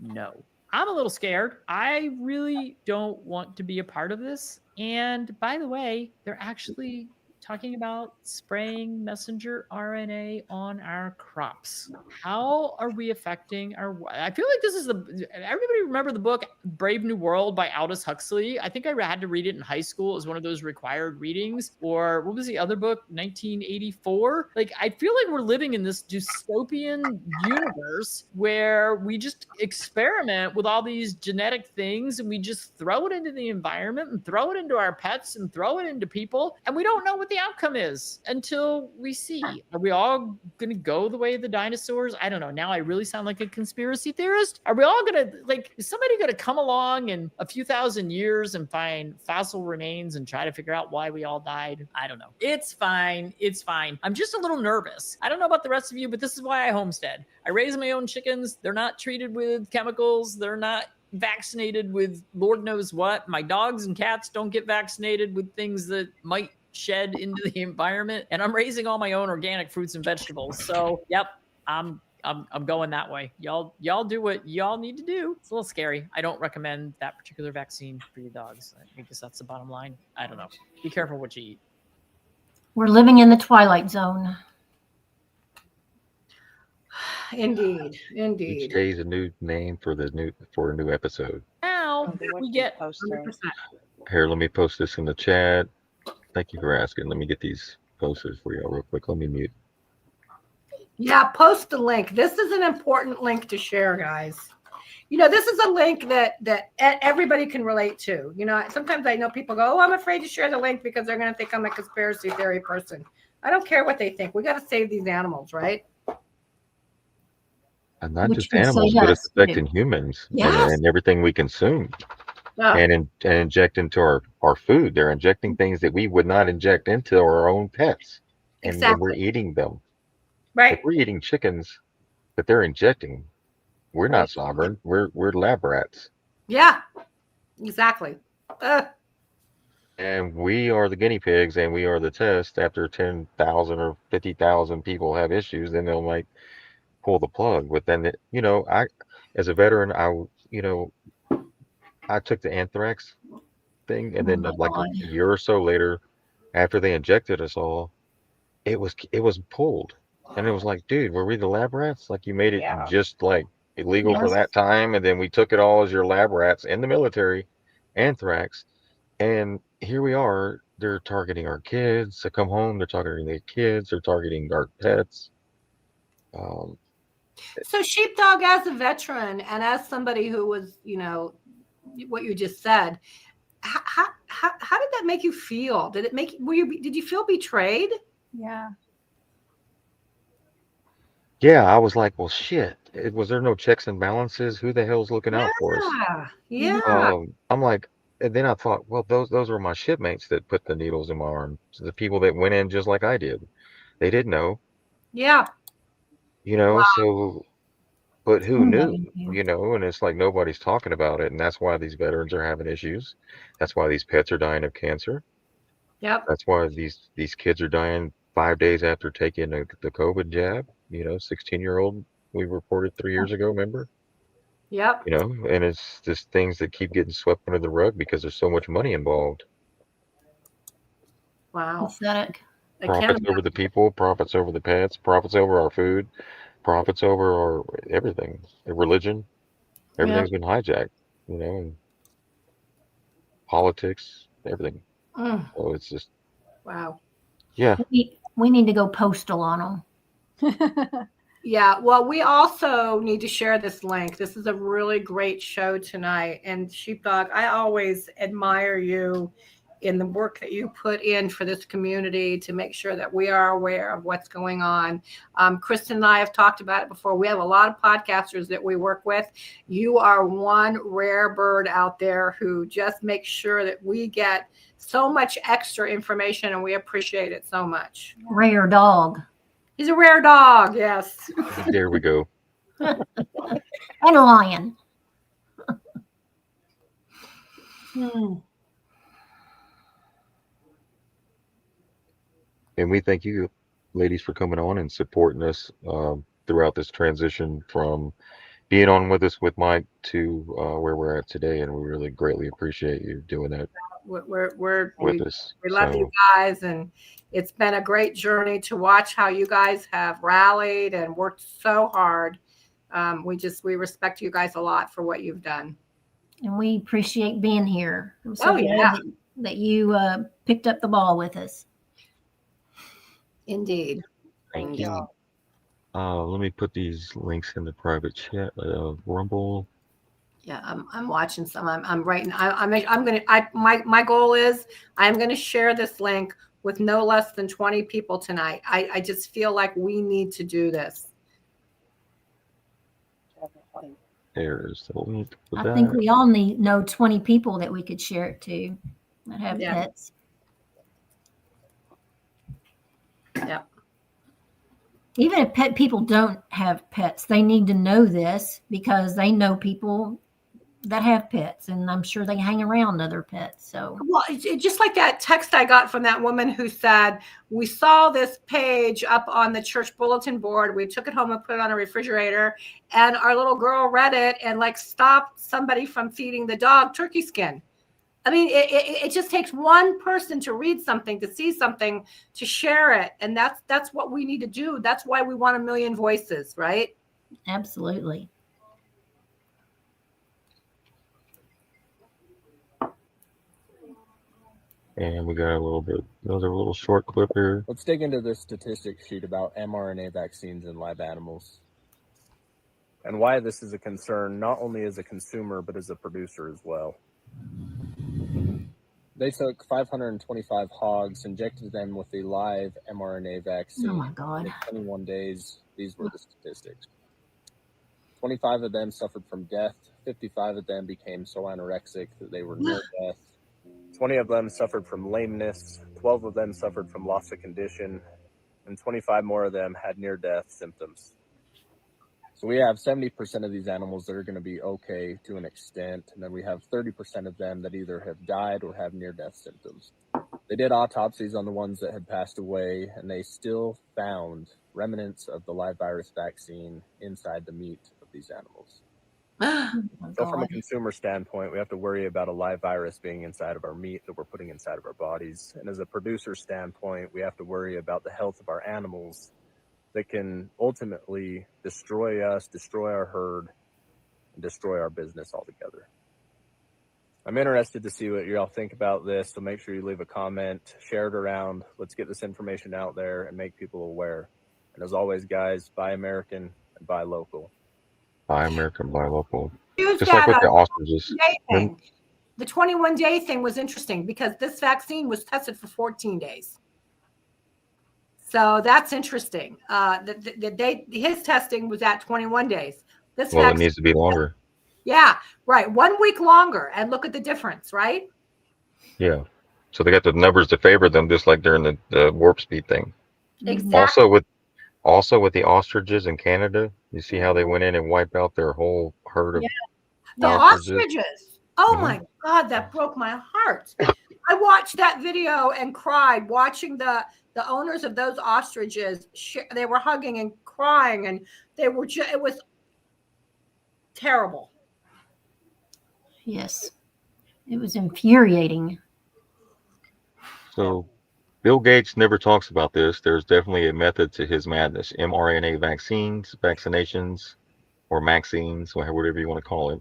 know. I'm a little scared. I really don't want to be a part of this. And by the way, they're actually talking about spraying messenger RNA on our crops. How are we affecting our? I feel like this is everybody remember the book Brave New World by Aldous Huxley? I think I had to read it in high school as one of those required readings. Or what was the other book? 1984. Like, I feel like we're living in this dystopian universe where we just experiment with all these genetic things and we just throw it into the environment and throw it into our pets and throw it into people, and we don't know what the outcome is until we see. Are we all going to go the way of the dinosaurs? I don't know. Now I really sound like a conspiracy theorist. Are we all going to, like, is somebody going to come along in a few thousand years and find fossil remains and try to figure out why we all died? I don't know. It's fine. It's fine. I'm just a little nervous. I don't know about the rest of you, but this is why I homestead. I raise my own chickens. They're not treated with chemicals. They're not vaccinated with Lord knows what. My dogs and cats don't get vaccinated with things that might shed into the environment, and I'm raising all my own organic fruits and vegetables. So, yep, I'm going that way. Y'all do what y'all need to do. It's a little scary. I don't recommend that particular vaccine for your dogs. I guess that's the bottom line. I don't know. Be careful what you eat. We're living in the twilight zone. Indeed. Each day is a new name for a new episode. Now we get 100%. Here, let me post this in the chat. Thank you for asking. Let me get these posted for y'all real quick. Let me mute. Yeah, post the link. This is an important link to share, guys. You know, this is a link that everybody can relate to. You know, sometimes I know people go, oh, I'm afraid to share the link because they're going to think I'm a conspiracy theory person. I don't care what they think. We got to save these animals, right? And not Which just would animals, save but us, it's affecting too. humans Yes. and everything we consume Oh, and inject into our food. They're injecting things that we would not inject into our own pets, and we're exactly. eating them. Right. If we're eating chickens that they're injecting, we're Right. not sovereign. We're lab rats, Yeah, exactly. and we are the guinea pigs, and we are the test. After 10,000 or 50,000 people have issues, then they'll like pull the plug. But then, I, as a veteran, I took the anthrax thing, and Oh then my like God. a year or so later, after they injected us all, it was pulled, and it was like, dude, were we the lab rats? Like, you made it Yeah. just like illegal for Yes. that time, and then we took it all as your lab rats in the military, anthrax, and here we are. They're targeting our kids to come home. They're targeting their kids. They're targeting our pets. Um, So, Sheepdog, as a veteran and as somebody who was, you know, what you just said, how did that make you feel? Did it make did you feel betrayed? Yeah. yeah, I was like, well, shit. Was there no checks and balances? Who the hell's looking out for us? Yeah, yeah. I'm like, and then I thought, well, those were my shipmates that put the needles in my arm. So the people that went in just like I did. They didn't know, Yeah. so, but who knew, Somebody knew. and it's like nobody's talking about it. And that's why these veterans are having issues. That's why these pets are dying of cancer. Yep. That's why these kids are dying 5 days after taking the COVID jab. 16-year-old we reported 3 years ago. Remember? Yep. And it's just things that keep getting swept under the rug because there's so much money involved. Wow. Pathetic. I can't Profits over the people, profits over the pets, profits over our food, profits over our everything, the religion. Everything's been hijacked, and politics, everything. So it's just, Wow. yeah. We need to go postal on them. Yeah, well, we also need to share this link. This is a really great show tonight. And Sheepdog, I always admire you in the work that you put in for this community to make sure that we are aware of what's going on. Kristen and I have talked about it before. We have a lot of podcasters that we work with. You are one rare bird out there who just makes sure that we get so much extra information, and we appreciate it so much. Rare dog. He's a rare dog, yes. There we go. And a lion. And we thank you, ladies, for coming on and supporting us throughout this transition from being on with us with Mike to where we're at today. And we really greatly appreciate you doing that We with us. love you guys, and it's been a great journey to watch how you guys have rallied and worked so hard. We respect you guys a lot for what you've done. And we appreciate being here. I'm so glad yeah. that you picked up the ball with us. Indeed. Thank you. Let me put these links in the private chat. Rumble. Yeah, I'm watching some. I'm writing. My goal is I'm gonna share this link with no less than 20 people tonight. I just feel like we need to do this. There's the link. I think we all know 20 people that we could share it to that have pets. Yep. Even if people don't have pets, they need to know this because they know people that have pets, and I'm sure they hang around other pets. So, well, it's just like that text I got from that woman who said, we saw this page up on the church bulletin board. We took it home and put it on a refrigerator, and our little girl read it and stopped somebody from feeding the dog turkey skin. I mean, it just takes one person to read something, to see something, to share it. And that's what we need to do. That's why we want 1 million voices, right? Absolutely. And we got another little short clip here. Let's dig into this statistic sheet about mRNA vaccines in live animals and why this is a concern, not only as a consumer, but as a producer as well. They took 525 hogs, injected them with a live mRNA vaccine. Oh my God. In 21 days, these were the statistics. 25 of them suffered from death. 55 of them became so anorexic that they were near death. 20 of them suffered from lameness. 12 of them suffered from loss of condition. And 25 more of them had near-death symptoms. So we have 70% of these animals that are going to be okay to an extent, and then we have 30% of them that either have died or have near-death symptoms. They did autopsies on the ones that had passed away, and they still found remnants of the live virus vaccine inside the meat of these animals. So from a consumer standpoint, we have to worry about a live virus being inside of our meat that we're putting inside of our bodies. And as a producer standpoint, we have to worry about the health of our animals that can ultimately destroy us, destroy our herd, and destroy our business altogether. I'm interested to see what y'all think about this, so make sure you leave a comment, share it around. Let's get this information out there and make people aware. And as always, guys, buy American and buy local. Buy American, buy local. Use Just like that, with the ostriches. The 21-day thing was interesting because this vaccine was tested for 14 days. So that's interesting. His testing was at 21 days. This Well, vaccine, it needs to be longer. Yeah, right. 1 week longer, and look at the difference, right? Yeah. So they got the numbers to favor them, just like during the warp speed thing. Exactly. Also with the ostriches in Canada, you see how they went in and wiped out their whole herd of The ostriches. Oh my God, that broke my heart. I watched that video and cried watching the owners of those ostriches. They were hugging and crying, and they were it was terrible. Yes, it was infuriating. So Bill Gates never talks about this. There's definitely a method to his madness. mRNA vaccines, vaccinations, or vaccines, whatever you want to call it,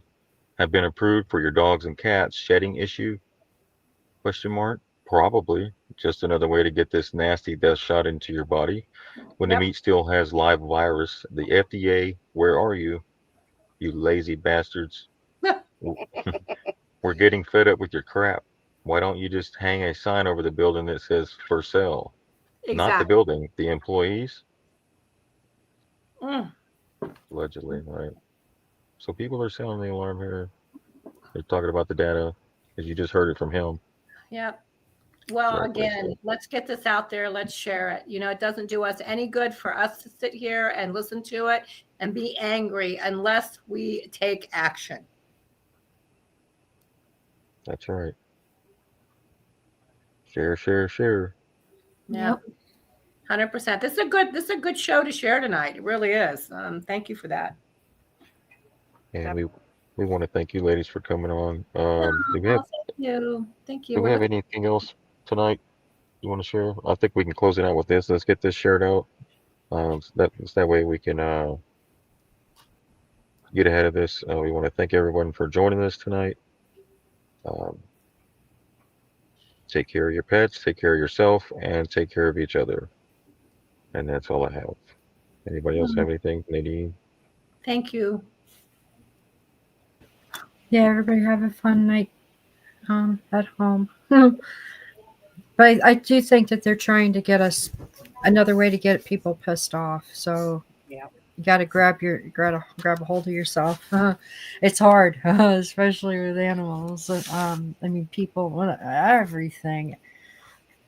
have been approved for your dogs and cats. Shedding issue? Question mark. Probably just another way to get this nasty death shot into your body when the meat still has live virus. The FDA, where are you, you lazy bastards? We're getting fed up with your crap. Why don't you just hang a sign over the building that says for sale? Exactly. Not the building, the employees. Mm. Allegedly, right? So people are sounding the alarm here. They're talking about the data, as you just heard it from him. Yeah. Well, Right, again, right. let's get this out there. Let's share it. You know, it doesn't do us any good for us to sit here and listen to it and be angry unless we take action. That's right. Share, share, share. Yeah. 100%. This is a good show to share tonight. It really is. Thank you for that. And we want to thank you ladies for coming on. Thank you. Do we have anything else tonight you want to share? I think we can close it out with this. Let's get this shared out. That way we can get ahead of this. We want to thank everyone for joining us tonight. Take care of your pets, take care of yourself, and take care of each other. And that's all I have. Anybody else have anything? Nadine? Thank you. Yeah, everybody have a fun night at home. But I do think that they're trying to get us another way to get people pissed off. So Yeah. you got to grab a hold of yourself. It's hard, especially with animals. I mean, people want everything,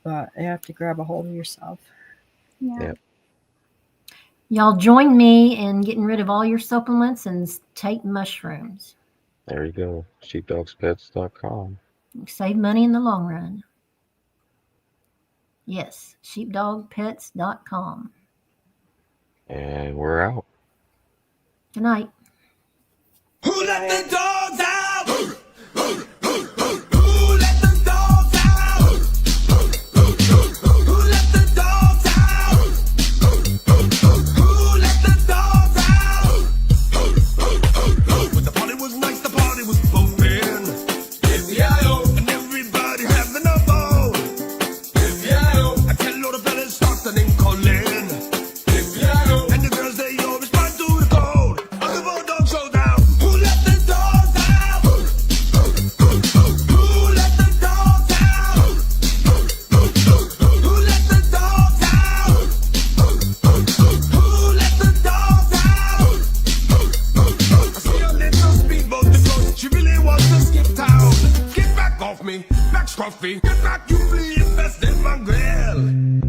but you have to grab a hold of yourself. Yeah. Y'all join me in getting rid of all your supplements and take mushrooms. There you go. Sheepdogspets.com. Save money in the long run. Yes, sheepdogpets.com. And we're out. Good night. Who let the dogs out? Back scruffy, get back, you flee, invest in my grill.